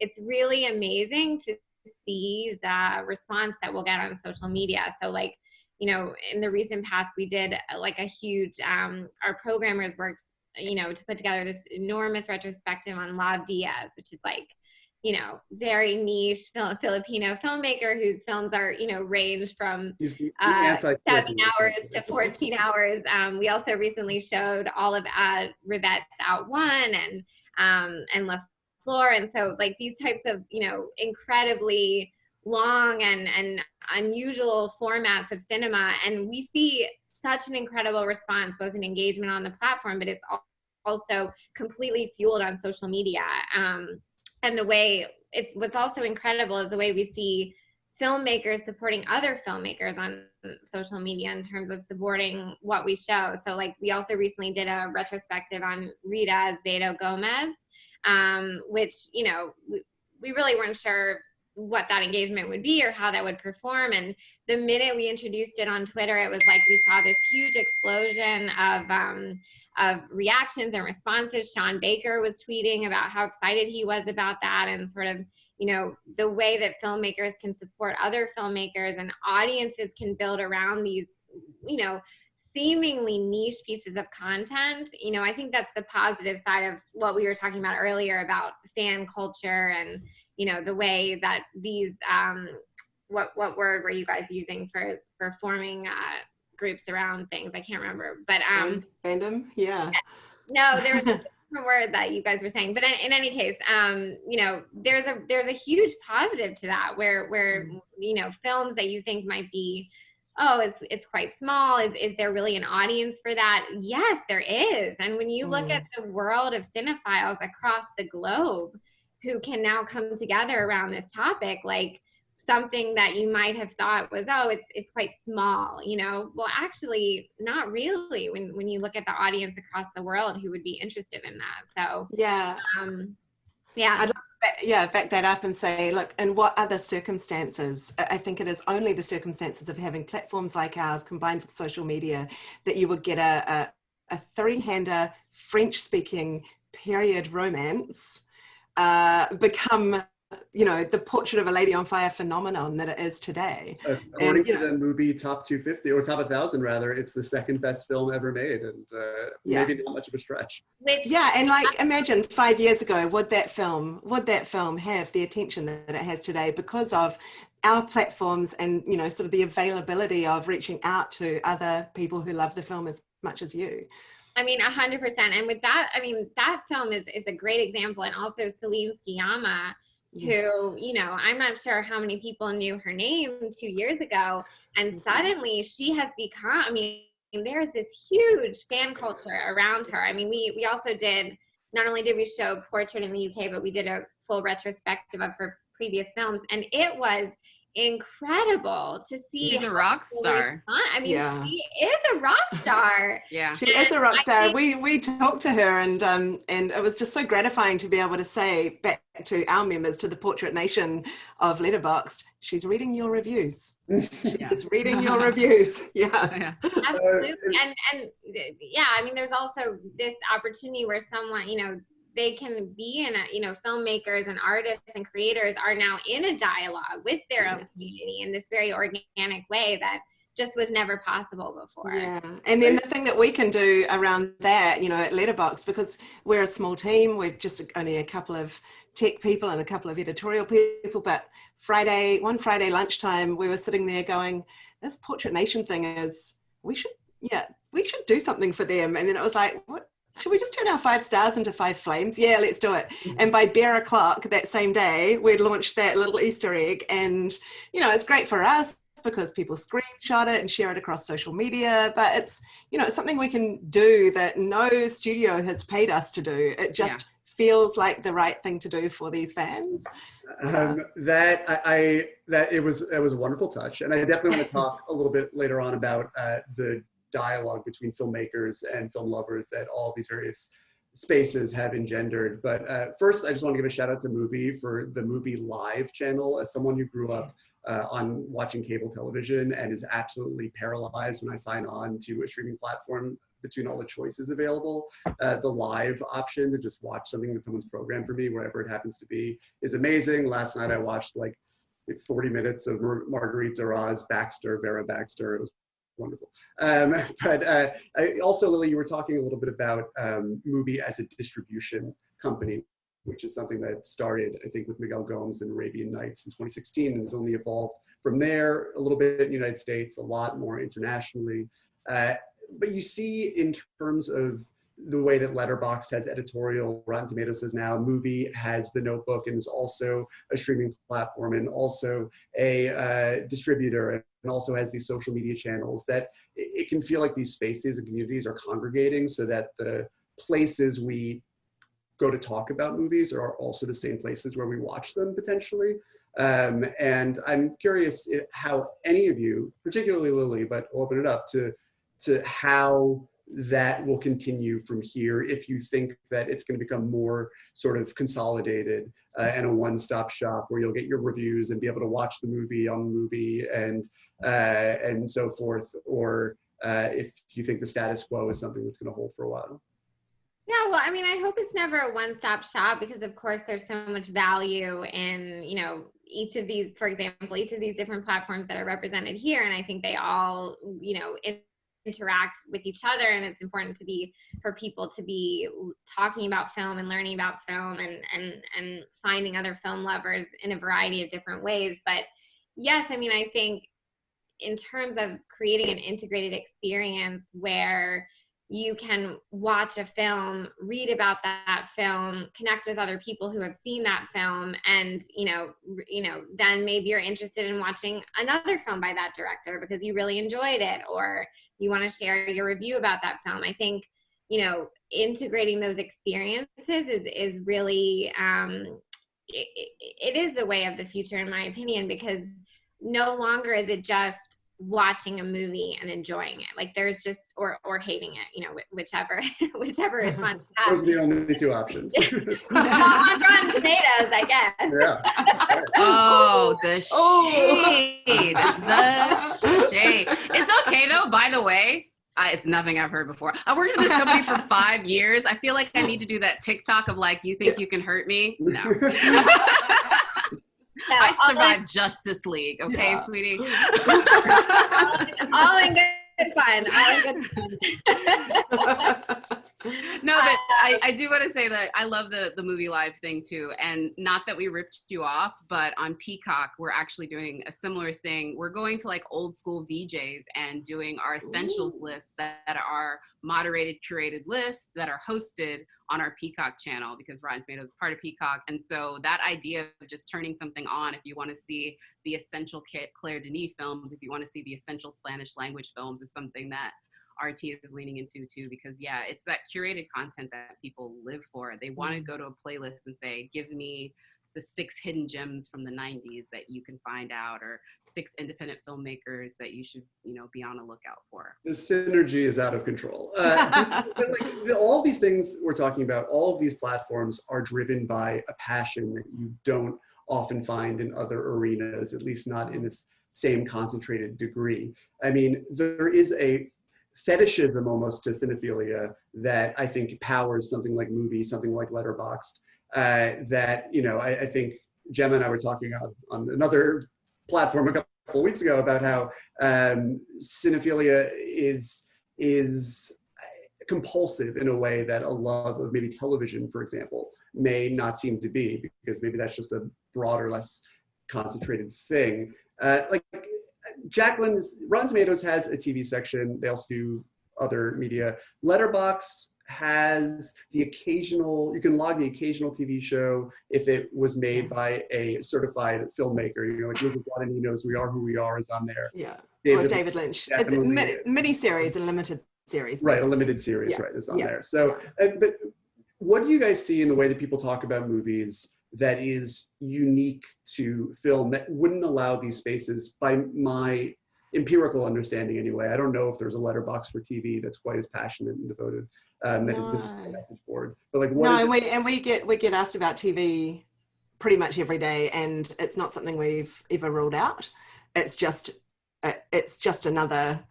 It's really amazing to see the response that we'll get on social media. So in the recent past, we did a huge, our programmers worked to put together this enormous retrospective on Lav Diaz, which is like, very niche Filipino filmmaker whose films are, range from 7 hours to 14 hours. We also recently showed all of Rivette's Out One and La Flor. And so like these types of, incredibly long and unusual formats of cinema. And we see such an incredible response, both in engagement on the platform, but it's also completely fueled on social media. And what's also incredible is the way we see filmmakers supporting other filmmakers on social media in terms of supporting what we show. So like we also recently did a retrospective on Rita Azevedo Gomez, which, we really weren't sure what that engagement would be or how that would perform. And the minute we introduced it on Twitter, it was like we saw this huge explosion of reactions and responses. Sean Baker was tweeting about how excited he was about that, and sort of, the way that filmmakers can support other filmmakers and audiences can build around these, seemingly niche pieces of content. I think that's the positive side of what we were talking about earlier about fan culture and, the way that these, what word were you guys using for forming groups around things? I can't remember, but fandom, yeah. No, there was a different word that you guys were saying, but in any case, there's a huge positive to that, where films that you think might be, oh, it's quite small. Is there really an audience for that? Yes, there is. And when you look at the world of cinephiles across the globe who can now come together around this topic, like something that you might have thought was, oh, it's quite small, well, actually not really when you look at the audience across the world who would be interested in that. So yeah. I'd love to back that up and say, look, in what other circumstances, I think it is only the circumstances of having platforms like ours combined with social media that you would get a three-hander French-speaking period romance become, the Portrait of a Lady on Fire phenomenon that it is today. According to the MUBI top 250, or top 1,000 rather, it's the second best film ever made, and maybe not much of a stretch. And like, imagine 5 years ago, would that film have the attention that it has today because of our platforms and, sort of the availability of reaching out to other people who love the film as much as you. I mean, 100%. And with that, that film is a great example. And also Celine Sciamma, who, I'm not sure how many people knew her name 2 years ago. And suddenly she has become, there's this huge fan culture around her. We also did, not only did we show Portrait in the UK, but we did a full retrospective of her previous films. And it was incredible to see. She's a rock star. She is a rock star. Yeah, she is a rock star. We talked to her, and it was just so gratifying to be able to say back to our members, to the Portrait Nation of Letterboxd, she's reading your reviews. She's reading your reviews. Yeah. Absolutely. And there's also this opportunity where someone, they can be in filmmakers and artists and creators are now in a dialogue with their own community in this very organic way that just was never possible before. Yeah, and then the thing that we can do around that, at Letterboxd, because we're a small team, we've just only a couple of tech people and a couple of editorial people, but one Friday lunchtime, we were sitting there going, this Portrait Nation thing is, we should do something for them. And then it was like, what? Should we just turn our 5 stars into 5 flames? Yeah, let's do it. And by bare o'clock that same day, we'd launched that little Easter egg. And, it's great for us because people screenshot it and share it across social media. But it's, it's something we can do that no studio has paid us to do. It just feels like the right thing to do for these fans. It was a wonderful touch. And I definitely want to talk a little bit later on about the dialogue between filmmakers and film lovers that all these various spaces have engendered. But first, I just want to give a shout out to MUBI for the MUBI Live channel. As someone who grew up on watching cable television and is absolutely paralyzed when I sign on to a streaming platform between all the choices available, the live option to just watch something that someone's programmed for me, wherever it happens to be, is amazing. Last night I watched like 40 minutes of Marguerite Duras' Vera Baxter. It was wonderful. But also, Lilly, you were talking a little bit about MUBI as a distribution company, which is something that started, I think, with Miguel Gomes and Arabian Nights in 2016 and has only evolved from there a little bit in the United States, a lot more internationally. But you see, in terms of the way that Letterboxd has editorial, Rotten Tomatoes has now, MUBI has The Notebook and is also a streaming platform and also a distributor, and also has these social media channels, that it can feel like these spaces and communities are congregating so that the places we go to talk about movies are also the same places where we watch them potentially. And I'm curious how any of you, particularly Lilly, but I'll open it up to how that will continue from here, if you think that it's going to become more sort of consolidated and a one-stop shop where you'll get your reviews and be able to watch the movie on MUBI and so forth, or if you think the status quo is something that's going to hold for a while. Yeah, well, I mean, I hope it's never a one-stop shop, because of course there's so much value in, you know, each of these, for example, each of these different platforms that are represented here. And I think they all, you know, interact with each other, and it's important for people to be talking about film and learning about film and finding other film lovers in a variety of different ways. But yes, I mean, I think in terms of creating an integrated experience where you can watch a film, read about that film, connect with other people who have seen that film, and then maybe you're interested in watching another film by that director because you really enjoyed it, or you want to share your review about that film. I think, you know, integrating those experiences is really it is the way of the future, in my opinion, because no longer is it just watching a movie and enjoying it. Like there's just, or hating it, you know, whichever is fun. Those are the only two options. On Rotten Tomatoes, I guess. Yeah. Oh, the shade. The shade. It's okay though, by the way. It's nothing I've heard before. I worked in this company for 5 years. I feel like I need to do that TikTok of like, you think you can hurt me? No. Yeah, I survived Justice League, okay, yeah. Sweetie? all in good fun. All in good fun. No, but I do want to say that I love the MUBI Live thing too. And not that we ripped you off, but on Peacock, we're actually doing a similar thing. We're going to like old school VJs and doing our essentials lists that are moderated, curated lists that are hosted on our Peacock channel, because Rotten Tomatoes is part of Peacock. And so that idea of just turning something on, if you want to see the essential Claire Denis films, if you want to see the essential Spanish language films, is something that RT is leaning into too, because yeah, it's that curated content that people live for. They want to go to a playlist and say, give me the 6 hidden gems from the 90s that you can find out, or 6 independent filmmakers that you should, you know, be on a lookout for. The synergy is out of control. All these things we're talking about, all of these platforms are driven by a passion that you don't often find in other arenas, at least not in this same concentrated degree. I mean, there is a fetishism almost to cinephilia that I think powers something like MUBI, something like Letterboxd. That, you know, I think Gemma and I were talking on another platform a couple of weeks ago about how cinephilia is compulsive in a way that a love of maybe television, for example, may not seem to be, because maybe that's just a broader, less concentrated thing. Like Jacqueline, Rotten Tomatoes has a TV section. They also do other media. Letterboxd has the occasional, you can log the occasional TV show if it was made by a certified filmmaker. You know, like Google Guadagnino's We Are Who We Are is on there. Yeah, David Lynch. It's a mini-series, a limited series. Right, a limited series, yeah. Right, is on there. So, but what do you guys see in the way that people talk about movies that is unique to film that wouldn't allow these spaces, by my empirical understanding anyway? I don't know if there's a letterbox for TV that's quite as passionate and devoted that isn't just a message board. But like, what is it? And we get asked about TV pretty much every day, and it's not something we've ever ruled out. It's just another.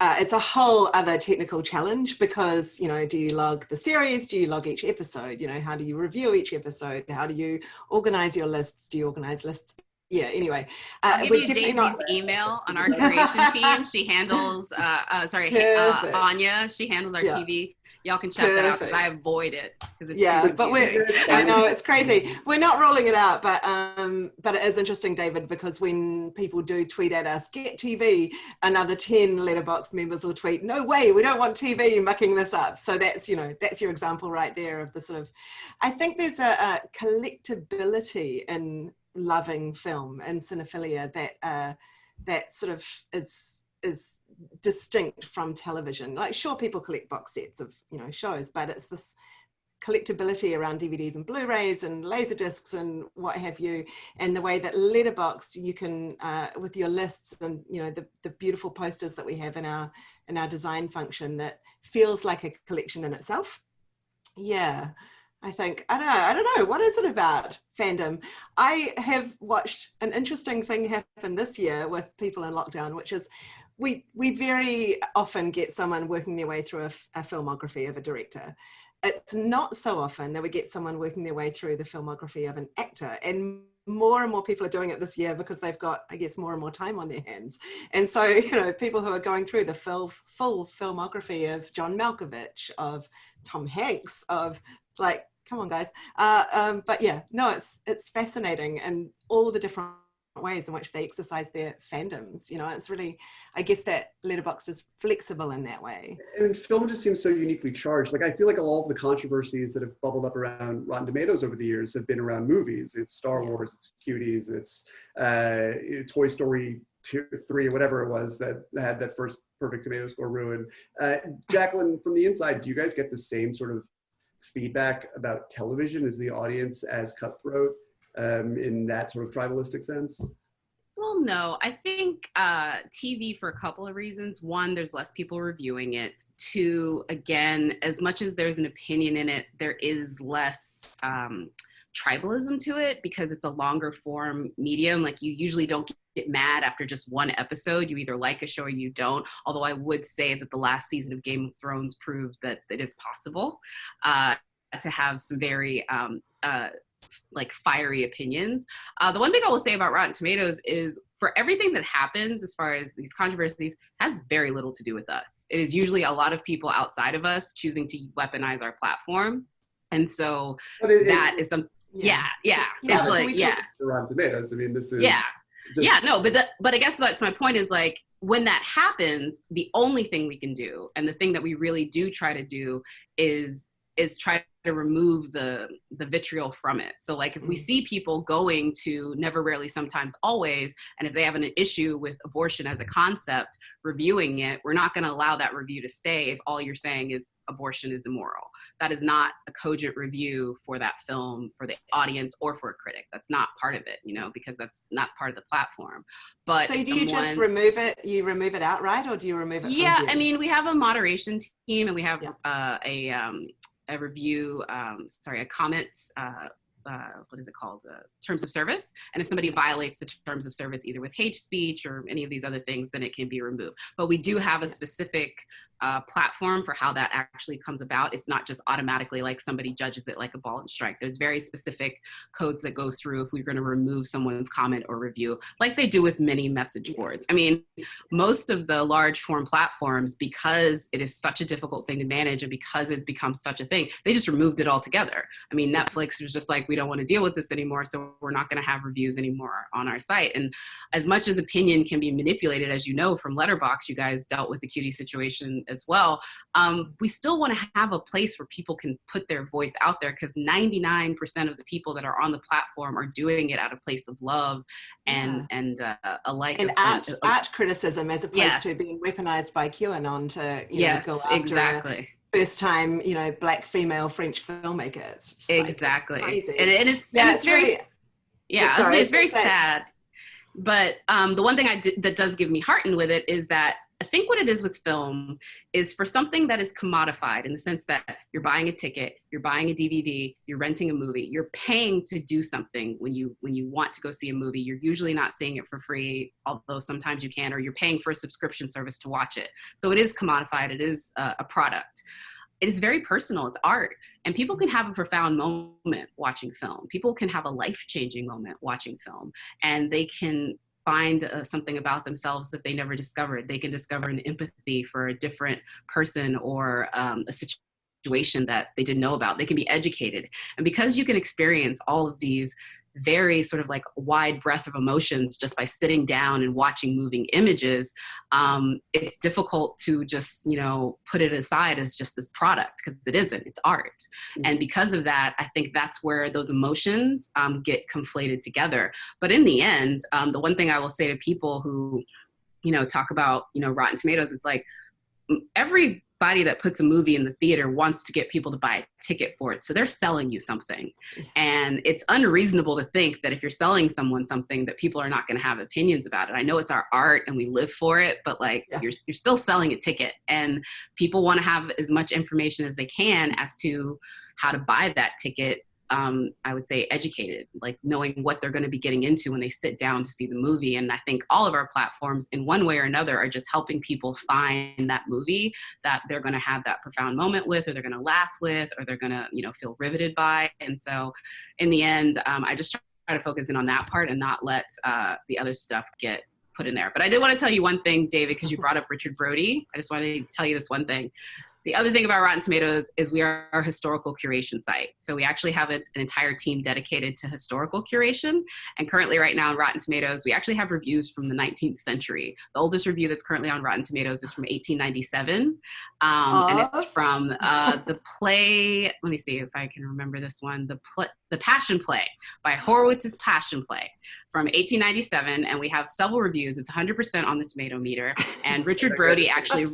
It's a whole other technical challenge, because, you know, do you log the series? Do you log each episode? You know, how do you review each episode? How do you organize your lists? Do you organize lists yeah, anyway. I'll give we're you definitely Daisy's not. email on our curation team. She handles, Perfect. Anya, she handles our Yeah. TV. Y'all can check that out because I Perfect. avoid it because it's Yeah, too but confusing. I know it's crazy. We're not rolling it out, but it is interesting, David, because when people do tweet at us, get TV, another 10 Letterboxd members will tweet, no way, we don't want TV, mucking this up. So that's, you know, that's your example right there of the sort of, I think there's a collectability in loving film and cinephilia that sort of is distinct from television. Like, sure, people collect box sets of, you know, shows, but it's this collectability around DVDs and Blu-rays and Laserdiscs and what have you, and the way that Letterboxd, you can with your lists and, you know, the beautiful posters that we have in our design function, that feels like a collection in itself. Yeah, I think, I don't know, what is it about fandom? I have watched an interesting thing happen this year with people in lockdown, which is we very often get someone working their way through a filmography of a director. It's not so often that we get someone working their way through the filmography of an actor, and more people are doing it this year because they've got, I guess, more and more time on their hands. And so, you know, people who are going through the full filmography of John Malkovich, of Tom Hanks, of, like, come on guys. But yeah, no, it's fascinating, and all the different ways in which they exercise their fandoms. You know, it's really, I guess that Letterboxd is flexible in that way. And film just seems so uniquely charged. Like, I feel like all of the controversies that have bubbled up around Rotten Tomatoes over the years have been around movies. It's Star Wars, it's Cuties, it's Toy Story 2, 3, or whatever it was that had that first perfect tomato score ruined. Jacqueline, from the inside, do you guys get the same sort of feedback about television? Is the audience as cutthroat in that sort of tribalistic sense? Well, no, I think TV for a couple of reasons. One, there's less people reviewing it. Two, again, as much as there's an opinion in it, there is less tribalism to it because it's a longer form medium. Like, you usually don't get mad after just one episode. You either like a show or you don't. Although I would say that the last season of Game of Thrones proved that it is possible to have some very like fiery opinions. The one thing I will say about Rotten Tomatoes is, for everything that happens as far as these controversies, has very little to do with us. It is usually a lot of people outside of us choosing to weaponize our platform. And so that is some, yeah. It's like, Rotten Tomatoes, I mean, this is but I guess that's my point, is like, when that happens, the only thing we can do, and the thing that we really do try to do, is try to remove the vitriol from it. So, like, if we see people going to Never, Rarely, Sometimes, Always, and if they have an issue with abortion as a concept, reviewing it, we're not going to allow that review to stay if all you're saying is abortion is immoral. That is not a cogent review for that film, for the audience, or for a critic. That's not part of it, you know, because that's not part of the platform. But so do you just remove it? You remove it outright, or do you remove it? Yeah, from I mean, we have a moderation team, and we have a review, a comment, what is it called? Terms of service. And if somebody violates the terms of service, either with hate speech or any of these other things, then it can be removed. But we do have a specific platform for how that actually comes about. It's not just automatically like somebody judges it like a ball and strike. There's very specific codes that go through if we're going to remove someone's comment or review, like they do with many message boards. I mean, most of the large form platforms, because it is such a difficult thing to manage and because it's become such a thing, they just removed it altogether. I mean, Netflix was just like, we don't want to deal with this anymore, so we're not going to have reviews anymore on our site. And as much as opinion can be manipulated, as you know, from Letterboxd, you guys dealt with the cutie situation as well, we still want to have a place where people can put their voice out there, because 99% of the people that are on the platform are doing it out of place of love and art criticism, as opposed to being weaponized by QAnon to go after first time black female French filmmaker. It's exactly like, and it's very it's very sad. But the one thing that does give me heartened with it is that I think what it is with film is, for something that is commodified in the sense that you're buying a ticket, you're buying a DVD, you're renting a movie, you're paying to do something when you want to go see a movie. You're usually not seeing it for free, although sometimes you can, or you're paying for a subscription service to watch it. So it is commodified. It is a product. it is very personal. It's art. And people can have a profound moment watching film. People can have a life-changing moment watching film. And they can find something about themselves that they never discovered. They can discover an empathy for a different person or a situation that they didn't know about. They can be educated. And because you can experience all of these very sort of like wide breadth of emotions just by sitting down and watching moving images, it's difficult to just, you know, put it aside as just this product, because it isn't, it's art. And because of that, I think that's where those emotions get conflated together. But in the end, the one thing I will say to people who, you know, talk about, you know, Rotten Tomatoes, it's like everybody that puts a movie in the theater wants to get people to buy a ticket for it. So they're selling you something. And it's unreasonable to think that if you're selling someone something that people are not going to have opinions about it. I know it's our art and we live for it, but like you're still selling a ticket, and people want to have as much information as they can as to how to buy that ticket. I would say educated, like knowing what they're going to be getting into when they sit down to see the movie. And I think all of our platforms in one way or another are just helping people find that movie that they're going to have that profound moment with, or they're going to laugh with, or they're going to, you know, feel riveted by. And so in the end, I just try to focus in on that part and not let the other stuff get put in there. But I did want to tell you one thing, David, because you brought up Richard Brody. I just wanted to tell you this one thing. The other thing about Rotten Tomatoes is we are a historical curation site. So we actually have an entire team dedicated to historical curation. And currently right now on Rotten Tomatoes, we actually have reviews from the 19th century. The oldest review that's currently on Rotten Tomatoes is from 1897. And it's from the play, let me see if I can remember this one, the Passion Play by Horowitz's Passion Play from 1897. And we have several reviews. It's 100% on the tomato meter. And Richard Brody actually,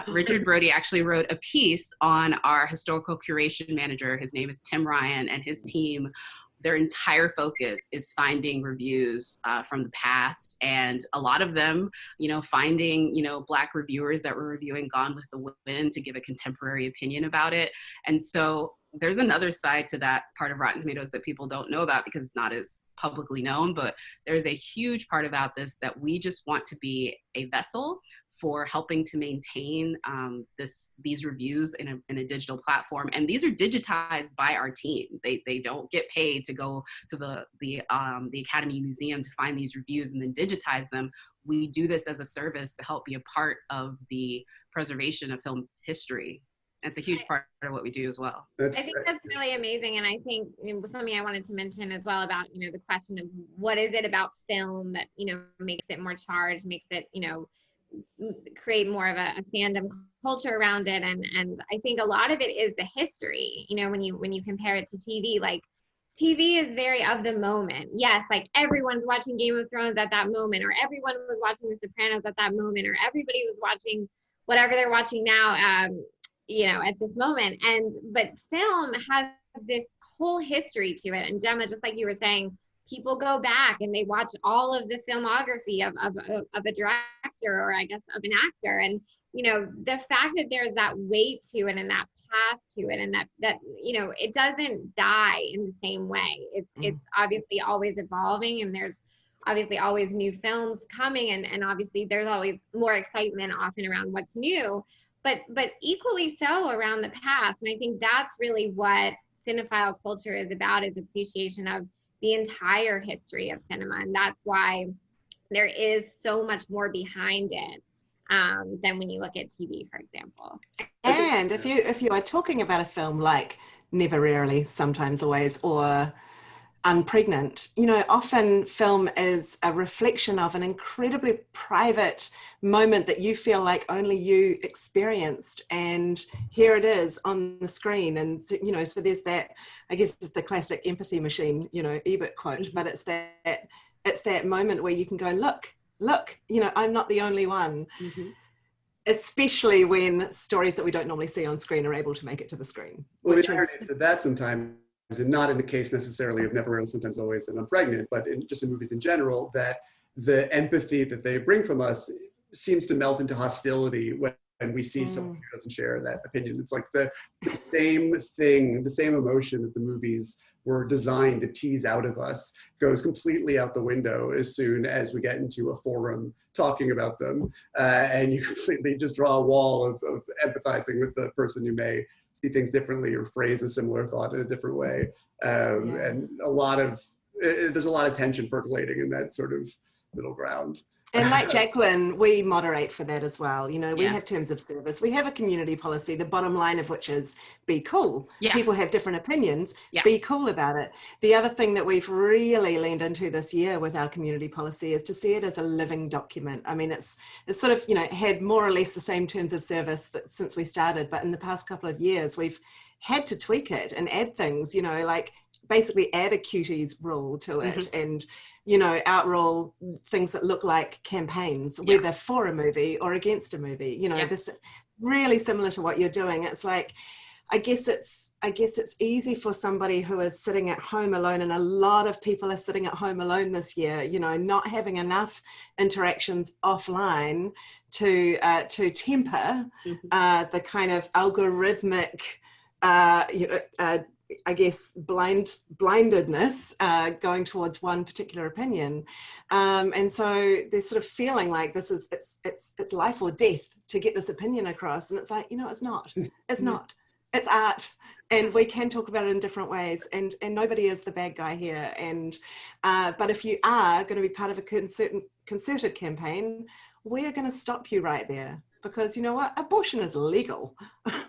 Richard Brody actually wrote a piece on our historical curation manager. His name is Tim Ryan, and his team, their entire focus is finding reviews from the past, and a lot of them, you know, finding, you know, Black reviewers that were reviewing Gone with the Wind to give a contemporary opinion about it. And so there's another side to that part of Rotten Tomatoes that people don't know about because it's not as publicly known, but there's a huge part about this that we just want to be a vessel for helping to maintain these reviews in a digital platform. And these are digitized by our team. They don't get paid to go to the Academy Museum to find these reviews and then digitize them. We do this as a service to help be a part of the preservation of film history. It's a huge part of what we do as well. I think that's really amazing. And I think something I wanted to mention as well about, you know, the question of what is it about film that, you know, makes it more charged, makes it, you know, create more of a fandom culture around it. And I think a lot of it is the history, you know, when you compare it to TV, like TV is very of the moment. Yes, like everyone's watching Game of Thrones at that moment, or everyone was watching The Sopranos at that moment, or everybody was watching whatever they're watching now, you know, at this moment. But film has this whole history to it. And Gemma, just like you were saying, people go back and they watch all of the filmography of a director, or I guess of an actor. And, you know, the fact that there's that weight to it and that past to it, and that, you know, it doesn't die in the same way. It's obviously always evolving, and there's obviously always new films coming, and obviously there's always more excitement often around what's new, but equally so around the past. And I think that's really what cinephile culture is about, is appreciation of the entire history of cinema. And that's why there is so much more behind it than when you look at TV, for example. And if you are talking about a film like Never, Rarely, Sometimes, Always, or Unpregnant, you know, often film is a reflection of an incredibly private moment that you feel like only you experienced, and here it is on the screen. And, you know, so there's that, I guess it's the classic empathy machine, you know, Ebert quote, but it's that moment where you can go, look, you know, I'm not the only one. Especially when stories that we don't normally see on screen are able to make it to the screen. Well, the irony to that sometimes, and not in the case necessarily of Never, Rarely, Sometimes, Always, and Unpregnant, but just in movies in general, that the empathy that they bring from us seems to melt into hostility when we see someone who doesn't share that opinion. It's like the same thing, the same emotion that the movies were designed to tease out of us goes completely out the window as soon as we get into a forum talking about them. And you completely just draw a wall of empathizing with the person who may see things differently or phrase a similar thought in a different way. And there's a lot of tension percolating in that sort of middle ground. And like Jacqueline, we moderate for that as well. You know, we have terms of service. We have a community policy, the bottom line of which is be cool. People have different opinions. Be cool about it. The other thing that we've really leaned into this year with our community policy is to see it as a living document. I mean, it's sort of, you know, had more or less the same terms of service since we started. But in the past couple of years, we've had to tweak it and add things, you know, like basically add a cuties rule to it and, you know, outrule things that look like campaigns, whether for a movie or against a movie. You know, this really similar to what you're doing. It's like, I guess it's easy for somebody who is sitting at home alone, and a lot of people are sitting at home alone this year, you know, not having enough interactions offline to temper the kind of algorithmic, I guess blindedness going towards one particular opinion, and so they're sort of feeling like this is it's life or death to get this opinion across, and it's like, you know, it's not, it's art, and we can talk about it in different ways, and nobody is the bad guy here, and but if you are going to be part of a concerted campaign, we're going to stop you right there, because you know what, abortion is legal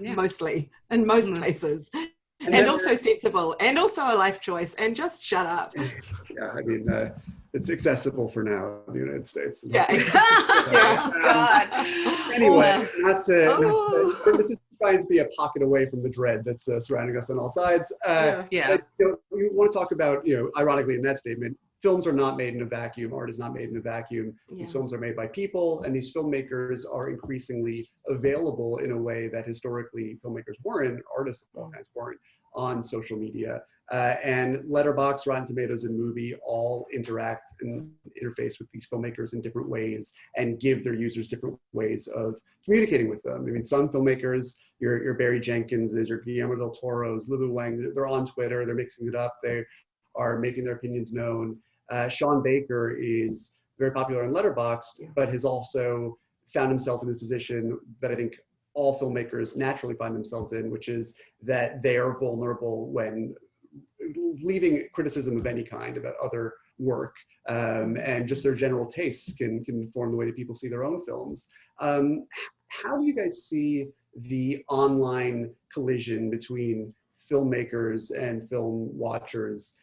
mostly in most places. And also sensible, and also a life choice, and just shut up. Yeah, I mean, it's accessible for now in the United States. God. Anyway, this is trying to be a pocket away from the dread that's surrounding us on all sides. But, you know, we want to talk about, you know, ironically in that statement, films are not made in a vacuum. Art is not made in a vacuum. These films are made by people, and these filmmakers are increasingly available in a way that historically filmmakers weren't, artists of all kinds weren't, on social media. And Letterboxd, Rotten Tomatoes, and MUBI all interact and interface with these filmmakers in different ways and give their users different ways of communicating with them. I mean, some filmmakers, your Barry Jenkinses, your Guillermo del Toros, Lulu Wang, they're on Twitter, they're mixing it up, they are making their opinions known. Sean Baker is very popular on Letterboxd, but has also found himself in this position that I think all filmmakers naturally find themselves in, which is that they are vulnerable when leaving criticism of any kind about other work, and just their general tastes can inform the way that people see their own films. How do you guys see the online collision between filmmakers and film watchers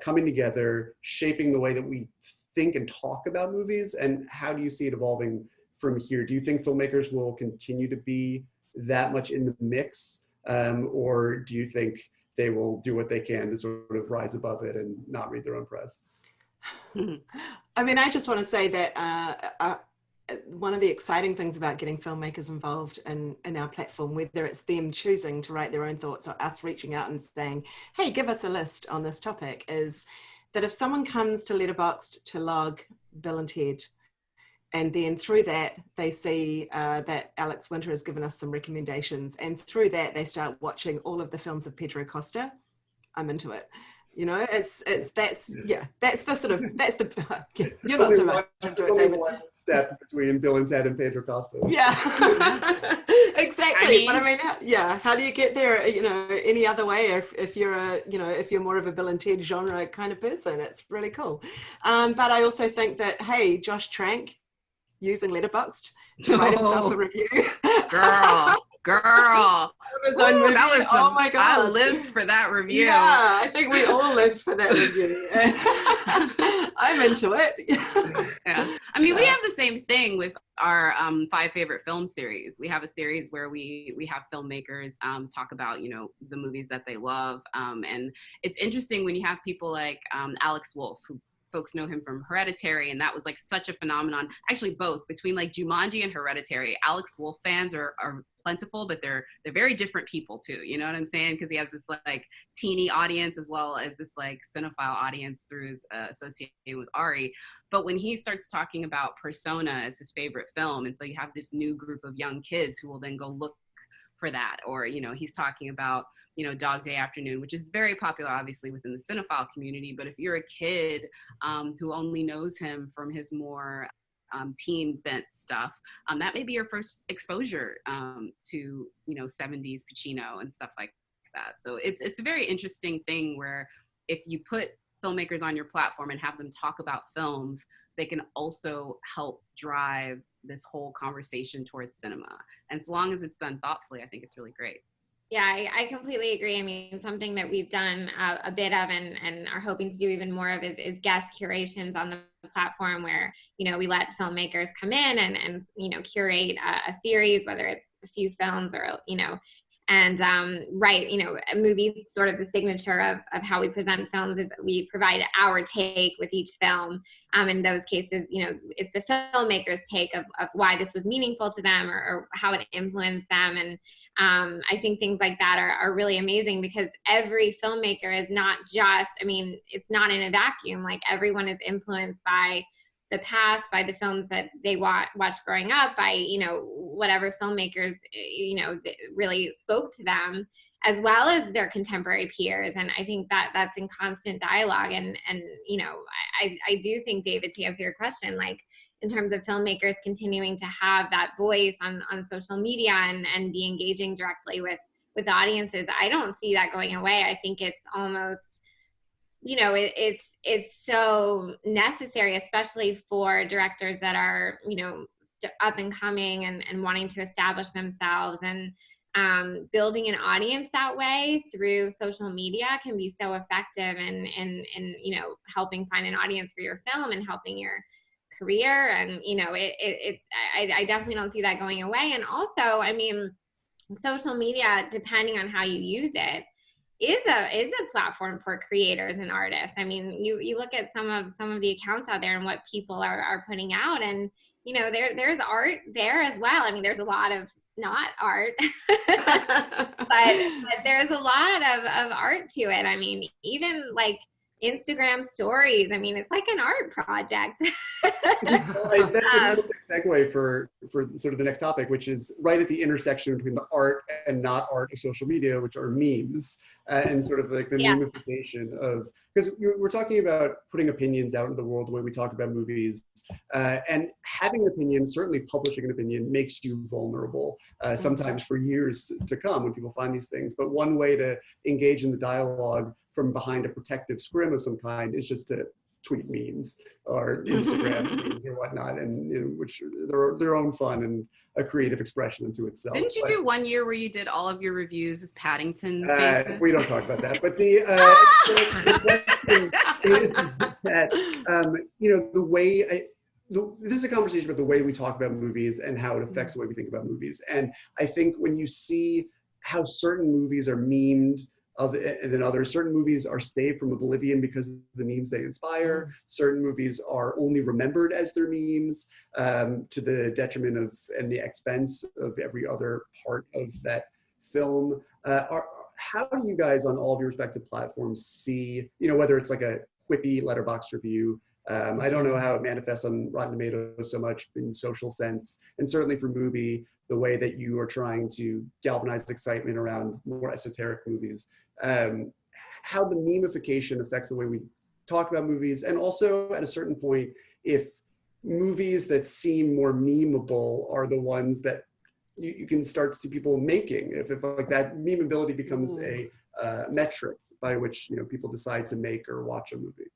coming together, shaping the way that we think and talk about movies? And how do you see it evolving from here? Do you think filmmakers will continue to be that much in the mix? Or do you think they will do what they can to sort of rise above it and not read their own press? I mean, I just want to say that one of the exciting things about getting filmmakers involved in our platform, whether it's them choosing to write their own thoughts or us reaching out and saying, hey, give us a list on this topic, is that if someone comes to Letterboxd to log Bill and Ted, and then through that they see that Alex Winter has given us some recommendations, and through that they start watching all of the films of Pedro Costa, I'm into it. You know, that's the sort of, that's the, you're not so much into it, David. One step between Bill and Ted and Pedro Costa. Yeah, exactly. But I mean, yeah, how do you get there, you know, any other way if you're if you're more of a Bill and Ted genre kind of person? It's really cool. But I also think that, hey, Josh Trank using Letterboxd to write himself a review. Girl. Ooh, that was oh my God. I lived for that review. Yeah, I think we all lived for that review. I'm into it. Yeah. I mean, we have the same thing with our 5 favorite film series. We have a series where we have filmmakers talk about, you know, the movies that they love. And it's interesting when you have people like Alex Wolff, who folks know him from Hereditary, and that was like such a phenomenon. Actually, both between like Jumanji and Hereditary, Alex Wolff fans are plentiful, but they're very different people too. You know what I'm saying? Because he has this like teeny audience as well as this like cinephile audience through his association with Ari. But when he starts talking about Persona as his favorite film, and so you have this new group of young kids who will then go look for that. Or, you know, he's talking about, you know, Dog Day Afternoon, which is very popular, obviously, within the cinephile community. But if you're a kid who only knows him from his more teen bent stuff, that may be your first exposure to, you know, 70s Pacino and stuff like that. So it's a very interesting thing where if you put filmmakers on your platform and have them talk about films, they can also help drive this whole conversation towards cinema. And as long as it's done thoughtfully, I think it's really great. Yeah, I completely agree. I mean, something that we've done a bit of and are hoping to do even more of is guest curations on the platform where, you know, we let filmmakers come in and you know, curate a series, whether it's a few films or, you know, and right, you know, a movie, sort of the signature of how we present films is we provide our take with each film. In those cases, you know, it's the filmmaker's take of why this was meaningful to them or how it influenced them. And I think things like that are really amazing because every filmmaker is not just, I mean, it's not in a vacuum. Like everyone is influenced by the past, by the films that they watched growing up, by, you know, whatever filmmakers, you know, really spoke to them, as well as their contemporary peers. And I think that that's in constant dialogue. And you know, I do think, David, to answer your question, like in terms of filmmakers continuing to have that voice on social media and be engaging directly with audiences, I don't see that going away. I think it's almost, you know, it's so necessary, especially for directors that are, you know, up and coming and wanting to establish themselves, and building an audience that way through social media can be so effective in you know, helping find an audience for your film and helping your career. And, you know, I definitely don't see that going away. And also, I mean, social media, depending on how you use it, is a platform for creators and artists. I mean, you look at some of the accounts out there and what people are putting out, and, you know, there's art there as well. I mean, there's a lot of not art, but there's a lot of art to it. I mean, even like Instagram stories, I mean, it's like an art project. Well, that's a perfect segue for sort of the next topic, which is right at the intersection between the art and not art of social media, which are memes, and sort of like the memification of, because we're talking about putting opinions out in the world the way we talk about movies, and having an opinion, certainly publishing an opinion, makes you vulnerable, sometimes for years to come when people find these things. But one way to engage in the dialogue from behind a protective scrim of some kind is just to tweet memes or Instagram memes or whatnot, and, you know, which they're their own fun and a creative expression unto itself. Didn't you do one year where you did all of your reviews as Paddington faces? We don't talk about that, but the question is that, you know, the way this is a conversation about the way we talk about movies and how it affects the way we think about movies. And I think when you see how certain movies are memed and then others, certain movies are saved from oblivion because of the memes they inspire. Certain movies are only remembered as their memes, to the detriment of and the expense of every other part of that film. How do you guys on all of your respective platforms see, you know, whether it's like a quippy Letterboxd review, I don't know how it manifests on Rotten Tomatoes so much in social sense, and certainly for MUBI, the way that you are trying to galvanize excitement around more esoteric movies, how the memification affects the way we talk about movies, and also at a certain point, if movies that seem more memeable are the ones that you can start to see people making, if like that memeability becomes a metric by which, you know, people decide to make or watch a movie.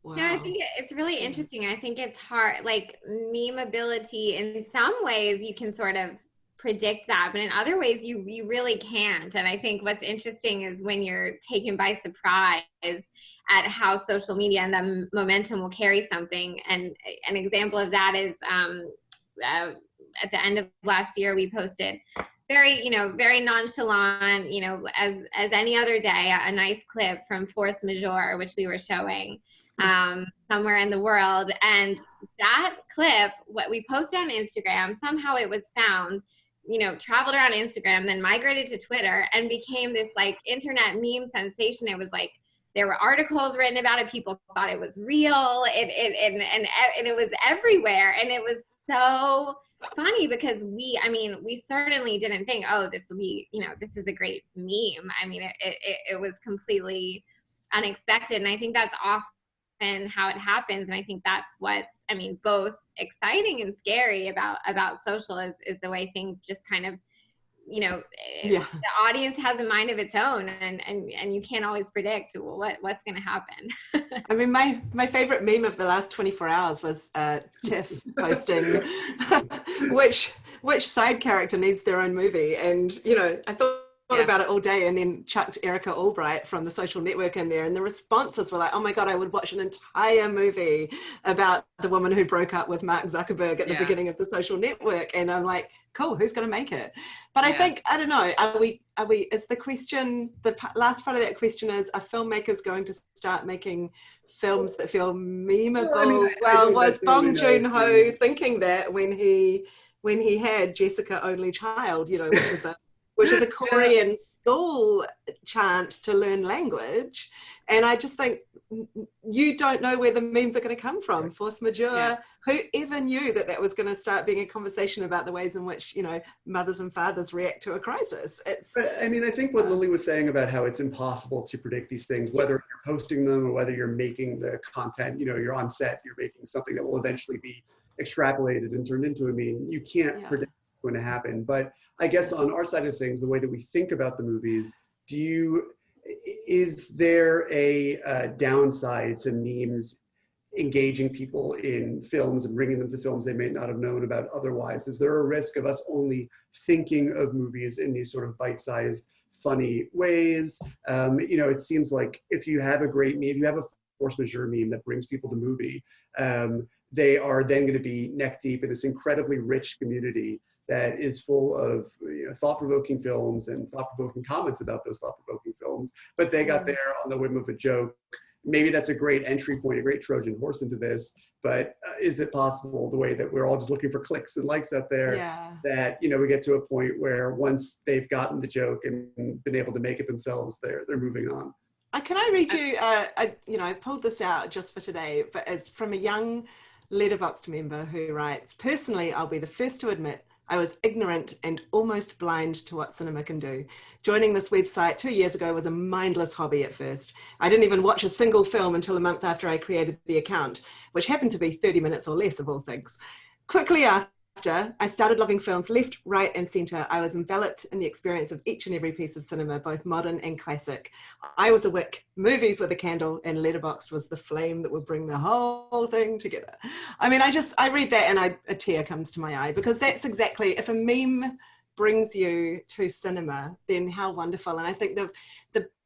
Wow. No, I think it's really interesting. I think it's hard, like memeability in some ways you can sort of predict that, but in other ways you really can't. And I think what's interesting is when you're taken by surprise at how social media and the momentum will carry something. And an example of that is at the end of last year, we posted very nonchalant, you know, as any other day, a nice clip from Force Majeure, which we were showing somewhere in the world. And that clip, what we posted on Instagram, somehow it was found, you know, traveled around Instagram, then migrated to Twitter and became this like internet meme sensation. It was like, there were articles written about it. People thought it was real. And it was everywhere. And it was so funny because we certainly didn't think, oh, this will be, this is a great meme. I mean, it was completely unexpected. And I think that's often how it happens. And I think that's what's, both exciting and scary about social is the way things just kind of, the audience has a mind of its own, and you can't always predict what's going to happen. I mean, my favorite meme of the last 24 hours was Tiff posting which side character needs their own movie. And, I thought about it all day and then chucked Erica Albright from The Social Network in there. And the responses were like, oh my God, I would watch an entire movie about the woman who broke up with Mark Zuckerberg at the beginning of The Social Network. And I'm like, cool, who's going to make it? But I think, I don't know, are we, is the question, the last part of that question is, are filmmakers going to start making films that feel memeable? Well, was Bong Joon-ho thinking that when he had Jessica Only Child, which is a Korean school chant to learn language. And I just think you don't know where the memes are going to come from. Force majeure, whoever knew that was going to start being a conversation about the ways in which, mothers and fathers react to a crisis. But, I think what Lilly was saying about how it's impossible to predict these things, whether you're posting them or whether you're making the content, you're on set, you're making something that will eventually be extrapolated and turned into a meme. You can't predict what's going to happen. But I guess on our side of things, the way that we think about the movies, is there a downside to memes engaging people in films and bringing them to films they may not have known about otherwise? Is there a risk of us only thinking of movies in these sort of bite-sized, funny ways? It seems like if you have a great meme, if you have a force majeure meme that brings people to MUBI, they are then going to be neck deep in this incredibly rich community that is full of thought-provoking films and thought-provoking comments about those thought-provoking films. But they got there on the whim of a joke. Maybe that's a great entry point, a great Trojan horse into this, but is it possible, the way that we're all just looking for clicks and likes out there, that we get to a point where once they've gotten the joke and been able to make it themselves, they're moving on? Can I read you, I pulled this out just for today, but it's from a young Letterboxd member who writes, personally, I'll be the first to admit I was ignorant and almost blind to what cinema can do. Joining this website 2 years ago was a mindless hobby at first. I didn't even watch a single film until a month after I created the account, which happened to be 30 minutes or less of all things. Quickly after, I started loving films left, right, and center. I was enveloped in the experience of each and every piece of cinema, both modern and classic. I was a wick, movies with a candle, and Letterboxd was the flame that would bring the whole thing together. I read that and a tear comes to my eye, because that's exactly, if a meme brings you to cinema, then how wonderful. And I think the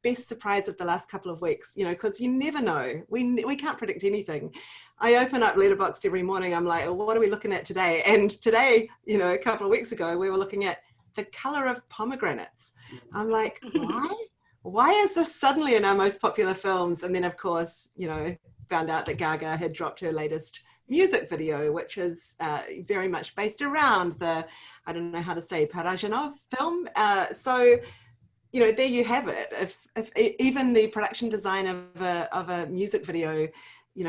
best surprise of the last couple of weeks, because you never know, we can't predict anything. I open up Letterboxd every morning, I'm like, what are we looking at today? And today, a couple of weeks ago, we were looking at the color of pomegranates. I'm like, why is this suddenly in our most popular films? And then of course, found out that Gaga had dropped her latest music video, which is very much based around the, I don't know how to say, Parajanov film. So, there you have it. If even the production design of a music video,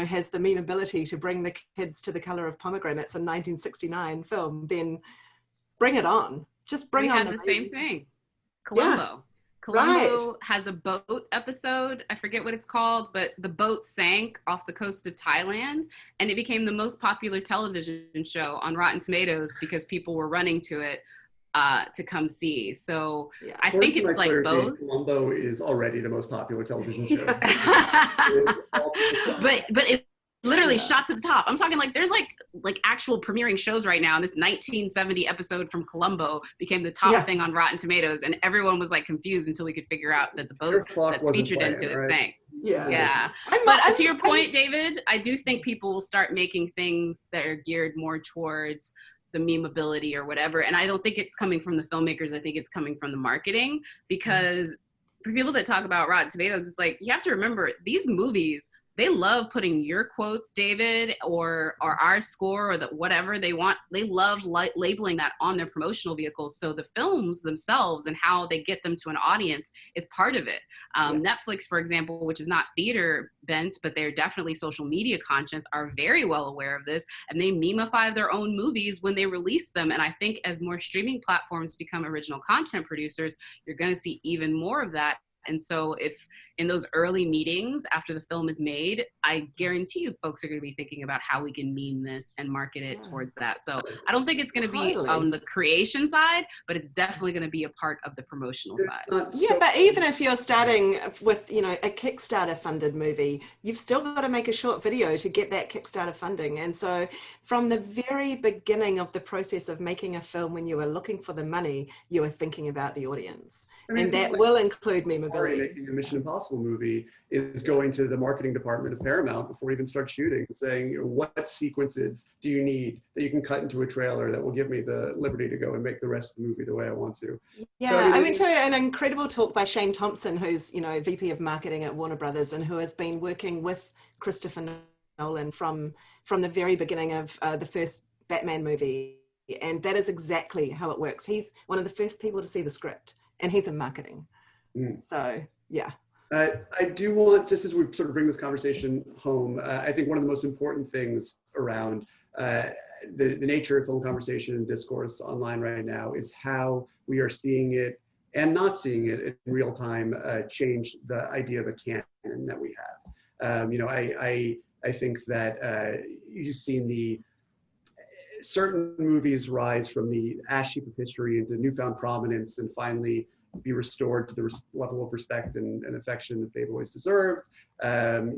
has the meme ability to bring the kids to the color of pomegranates, a 1969 film, then bring it on. Just bring on the same thing. Columbo. Columbo has a boat episode. I forget what it's called, but the boat sank off the coast of Thailand, and it became the most popular television show on Rotten Tomatoes because people were running to it to come see. So I think it's like both. Columbo is already the most popular television show. but it literally shot to the top. I'm talking like there's like actual premiering shows right now. And this 1970 episode from Columbo became the top thing on Rotten Tomatoes, and everyone was like confused until we could figure out that the boat that's featured into it sank. But to your point, David, I do think people will start making things that are geared more towards the memeability or whatever. And I don't think it's coming from the filmmakers. I think it's coming from the marketing, because for people that talk about Rotten Tomatoes, it's like, you have to remember, these movies they love putting your quotes, David, or our score, or the whatever they want. They love labeling that on their promotional vehicles. So the films themselves and how they get them to an audience is part of it. Netflix, for example, which is not theater bent, but they're definitely social media conscious, are very well aware of this, and they memify their own movies when they release them. And I think as more streaming platforms become original content producers, you're going to see even more of that. And so if in those early meetings after the film is made, I guarantee you folks are going to be thinking about how we can meme this and market it towards that. So I don't think it's going to be on the creation side, but it's definitely going to be a part of the promotional side. Yeah, but even if you're starting with, you know, a Kickstarter funded movie, you've still got to make a short video to get that Kickstarter funding. And so from the very beginning of the process of making a film, when you were looking for the money, you were thinking about the audience. I mean, and that will include memeability. Making a Mission Impossible movie is going to the marketing department of Paramount before we even start shooting, saying, what sequences do you need that you can cut into a trailer that will give me the liberty to go and make the rest of the movie the way I want to. Yeah, so, I went to an incredible talk by Shane Thompson, who's, you know, VP of Marketing at Warner Brothers, and who has been working with Christopher Nolan from the very beginning of the first Batman movie. And that is exactly how it works. He's one of the first people to see the script, and he's in marketing. So, yeah. I do want, just as we sort of bring this conversation home, I think one of the most important things around the nature of film conversation and discourse online right now is how we are seeing it and not seeing it in real time change the idea of a canon that we have. You know, I think that you've seen the certain movies rise from the ash heap of history into newfound prominence and finally be restored to the level of respect and affection that they've always deserved.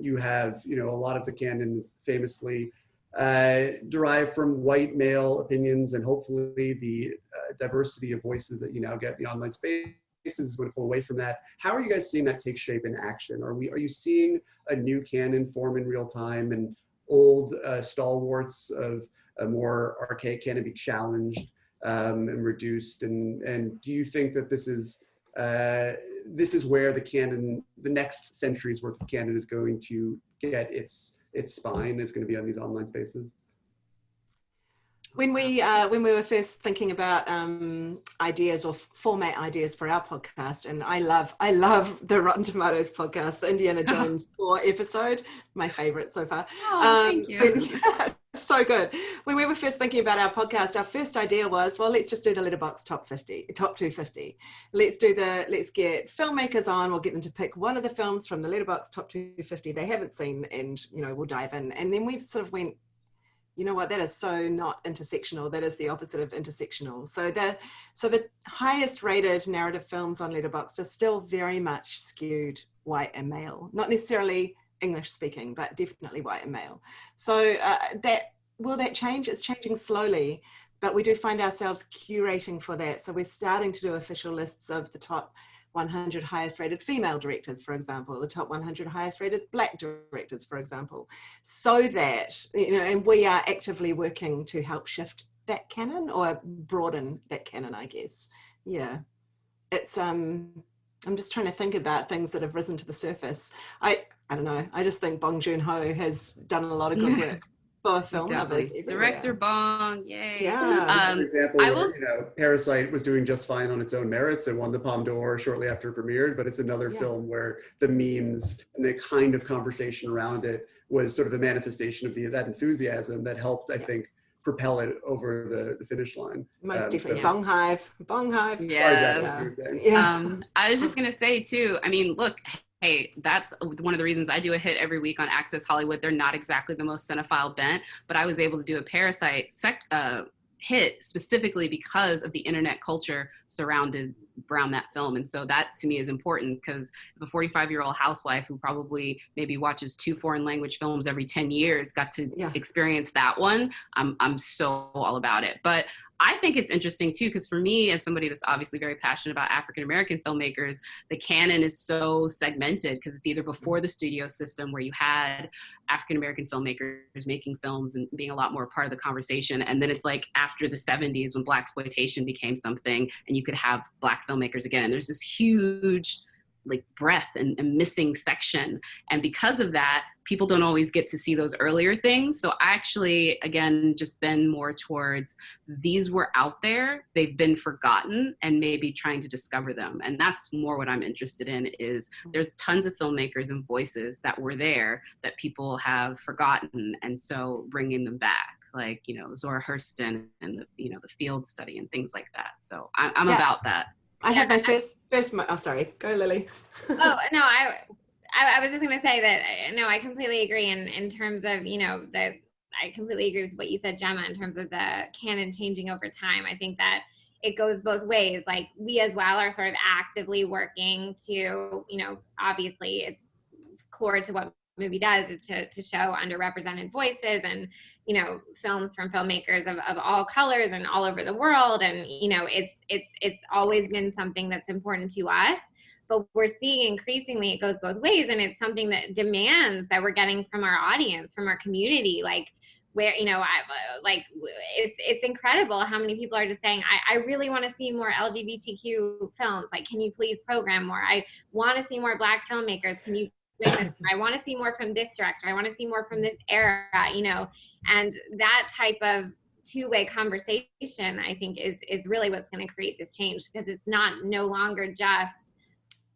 You have, you know, a lot of the canon is famously derived from white male opinions, and hopefully the diversity of voices that you now get in the online space is going to pull away from that. How are you guys seeing that take shape in action? Are you seeing a new canon form in real time and old stalwarts of a more archaic canon be challenged and reduced? And do you think that this is where the canon, the next century's worth of canon, is going to get its spine, is going to be on these online spaces? When we were first thinking about ideas or format ideas for our podcast, and I love the Rotten Tomatoes podcast, the Indiana Jones 4 episode, my favorite so far. Oh, thank you. So good. When we were first thinking about our podcast, our first idea was, well, let's just do the Letterboxd top 250. Let's get filmmakers on. We'll get them to pick one of the films from the Letterboxd top 250 they haven't seen, and, you know, we'll dive in. And then we sort of went, you know what, that is so not intersectional. That is the opposite of intersectional. So the highest rated narrative films on Letterboxd are still very much skewed white and male, not necessarily English speaking, but definitely white and male. So will that change? It's changing slowly, but we do find ourselves curating for that. So we're starting to do official lists of the top 100 highest rated female directors, for example, the top 100 highest rated Black directors, for example, so that, you know, and we are actively working to help shift that canon or broaden that canon, I guess. Yeah, it's, I'm just trying to think about things that have risen to the surface. I don't know. I just think Bong Joon-ho has done a lot of good work for film lovers. Director Bong, yay. Yeah. For example, you know, Parasite was doing just fine on its own merits and won the Palme d'Or shortly after it premiered, but it's another film where the memes and the kind of conversation around it was sort of a manifestation of that enthusiasm that helped, I think, propel it over the finish line. Most definitely. Bong Hive. Yes. I was just going to say too, I mean, look, hey, that's one of the reasons I do a hit every week on Access Hollywood. They're not exactly the most cinephile bent, but I was able to do a Parasite hit specifically because of the internet culture surrounded around that film. And so that to me is important, because if a 45-year-old housewife who probably maybe watches 2 foreign language films every 10 years got to experience that one, I'm so all about it. But I think it's interesting too, because for me, as somebody that's obviously very passionate about African-American filmmakers, the canon is so segmented because it's either before the studio system where you had African-American filmmakers making films and being a lot more part of the conversation. And then it's like after the 70s when blaxploitation became something and you could have Black filmmakers again. And there's this huge like breath and missing section. And because of that, people don't always get to see those earlier things. So I actually, again, just been more towards these were out there, they've been forgotten, and maybe trying to discover them. And that's more what I'm interested in, is there's tons of filmmakers and voices that were there that people have forgotten. And so bringing them back, like, you know, Zora Hurston and the, you know, the field study and things like that. So I'm about that. I had my first, oh, sorry, go Lily. Oh, no, I was just going to say that, no, I completely agree in terms of, you know, I completely agree with what you said, Gemma, in terms of the canon changing over time. I think that it goes both ways. Like, we as well are sort of actively working to, you know, obviously it's core to what MUBI does is to show underrepresented voices and, you know, films from filmmakers of all colors and all over the world. And, you know, it's always been something that's important to us, but we're seeing increasingly it goes both ways. And it's something that demands that we're getting from our audience, from our community, like, where, you know, it's incredible how many people are just saying, I really want to see more LGBTQ films. Like, can you please program more? I want to see more Black filmmakers. Can you I want to see more from this director. I want to see more from this era, you know, and that type of two-way conversation, I think, is really what's going to create this change, because it's no longer just,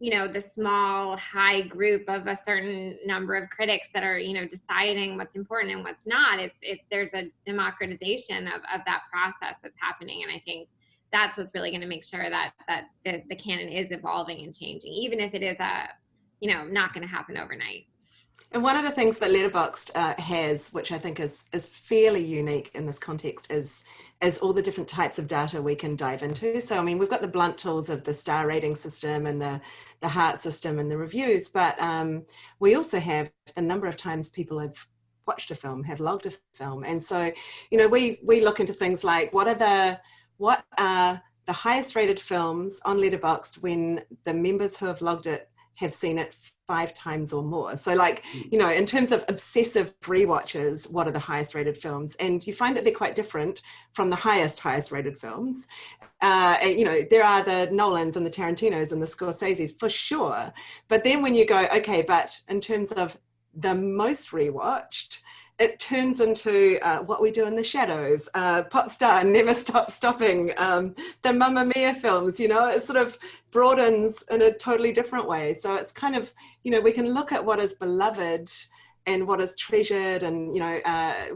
you know, the small high group of a certain number of critics that are, you know, deciding what's important and what's not. There's a democratization of that process that's happening, and I think that's what's really going to make sure that the canon is evolving and changing, even if it is you know, not going to happen overnight. And one of the things that Letterboxd has, which I think is fairly unique in this context, is all the different types of data we can dive into. So, I mean, we've got the blunt tools of the star rating system and the heart system and the reviews, but we also have the number of times people have watched a film, have logged a film. And so, you know, we look into things like what are the highest rated films on Letterboxd when the members who have logged it have seen it 5 times or more. So, like, you know, in terms of obsessive rewatches, what are the highest rated films? And you find that they're quite different from the highest rated films. You know, there are the Nolans and the Tarantinos and the Scorseses for sure. But then when you go, okay, but in terms of the most rewatched, it turns into What We Do in the Shadows, Popstar, Never Stop Stopping, the Mamma Mia films, you know, it sort of broadens in a totally different way. So it's kind of, you know, we can look at what is beloved and what is treasured, and, you know,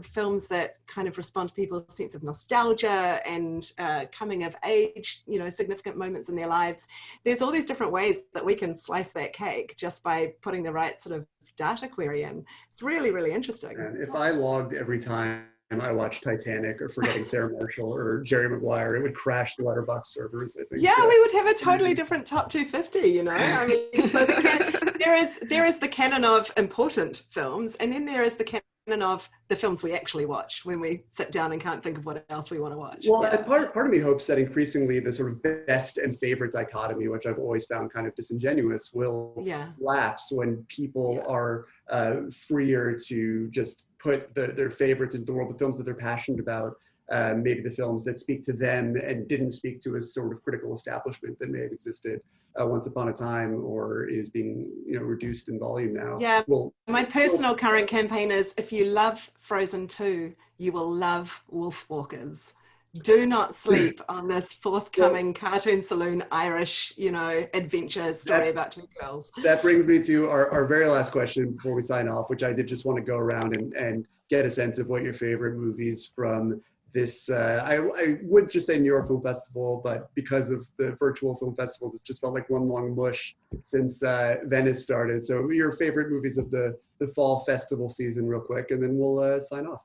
films that kind of respond to people's sense of nostalgia and coming of age, you know, significant moments in their lives. There's all these different ways that we can slice that cake just by putting the right sort of data query in. It's really, really interesting. And if I logged every time I watched Titanic or Forgetting Sarah Marshall or Jerry Maguire, it would crash the Letterboxd servers, I think. Yeah, we would have a totally different top 250, you know. I mean, so there is the canon of important films, and then there is the canon of the films we actually watch when we sit down and can't think of what else we want to watch. Well, yeah. Part of me hopes that increasingly the sort of best and favorite dichotomy, which I've always found kind of disingenuous, will lapse when people are freer to just put their favorites into the world, the films that they're passionate about, maybe the films that speak to them and didn't speak to a sort of critical establishment that may have existed once upon a time or is being, you know, reduced in volume now. Yeah, my personal current campaign is, if you love Frozen 2, you will love Wolfwalkers. Do not sleep on this forthcoming Cartoon Saloon Irish, you know, adventure story about 2 girls. That brings me to our very last question before we sign off, which I did just want to go around and get a sense of what your favorite movies from this, I would just say New York Film Festival, but because of the virtual film festivals, it just felt like one long mush since Venice started. So your favorite movies of the fall festival season real quick, and then we'll sign off.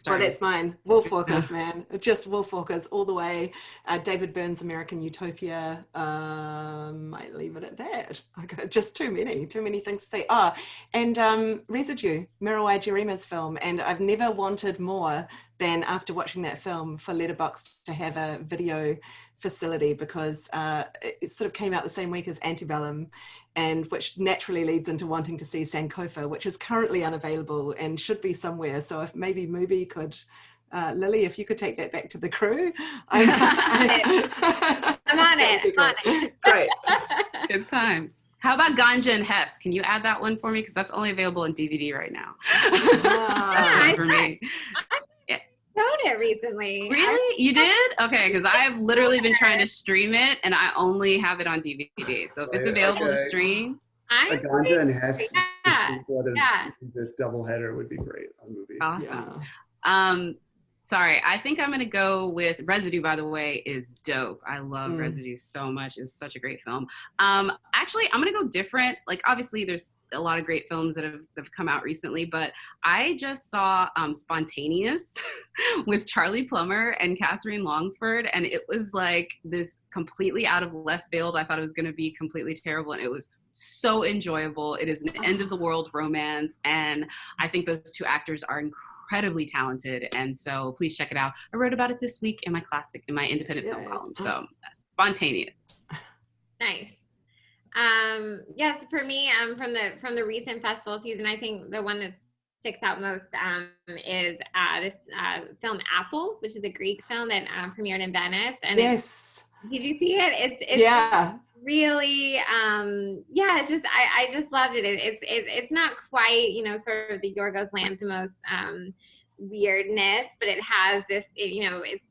Well, that's mine. Wolfwalkers, man. Just Wolfwalkers all the way. David Byrne's American Utopia. Might leave it at that. Just too many things to say. And Residue, Mirawai Jerima's film. And I've never wanted more than, after watching that film, for Letterboxd to have a video facility, because it sort of came out the same week as Antebellum, and which naturally leads into wanting to see Sankofa, which is currently unavailable and should be somewhere. So if maybe MUBI could Lily, if you could take that back to the crew. I'm on it. Great. Good times. How about Ganja and Hess? Can you add that one for me? Because that's only available on DVD right now. That's one for me. I showed it recently. Really? You did? Okay, because I've literally been trying to stream it, and I only have it on DVD. So if it's available to stream. A Ganja and Hess, Yeah. this doubleheader would be great on MUBI. Awesome. Yeah. Sorry, I think I'm gonna go with Residue, by the way, is dope. I love Residue so much. It's such a great film. Actually, I'm gonna go different. Like, obviously there's a lot of great films that have come out recently, but I just saw Spontaneous with Charlie Plummer and Catherine Longford, and it was like this completely out of left field. I thought it was gonna be completely terrible, and it was so enjoyable. It is an end of the world romance, and I think those two actors are incredibly talented, and so please check it out. I wrote about it this week in my independent film column. So Spontaneous. Nice. Yes, for me, from the recent festival season, I think the one that sticks out most is this film Apples, which is a Greek film that premiered in Venice. And yes. Did you see it? It's yeah. Really, yeah, I just loved it. It's not quite, sort of the Yorgos Lanthimos weirdness, but it has this, it's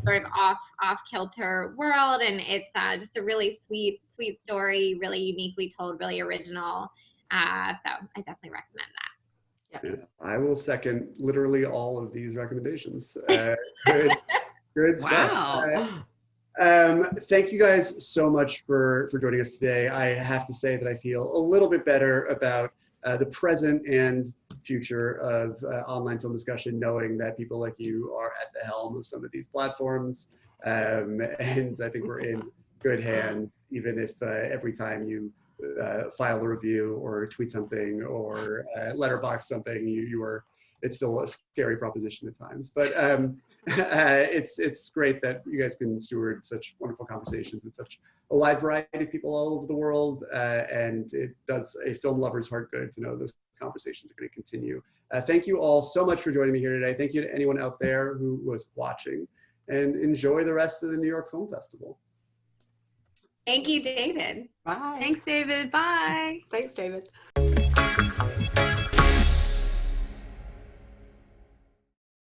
sort of off kilter world, and it's just a really sweet story, really uniquely told, really original. So I definitely recommend that. Yeah, I will second literally all of these recommendations. Good stuff. Wow. Thank you guys so much for joining us today. I have to say that I feel a little bit better about the present and future of online film discussion, knowing that people like you are at the helm of some of these platforms. And I think we're in good hands, even if every time you file a review or tweet something or letterbox something, it's still a scary proposition at times. But it's great that you guys can steward such wonderful conversations with such a wide variety of people all over the world. And it does a film lover's heart good to know those conversations are going to continue. Thank you all so much for joining me here today. Thank you to anyone out there who was watching, and enjoy the rest of the New York Film Festival. Thank you, David. Bye. Thanks, David. Bye. Thanks, David.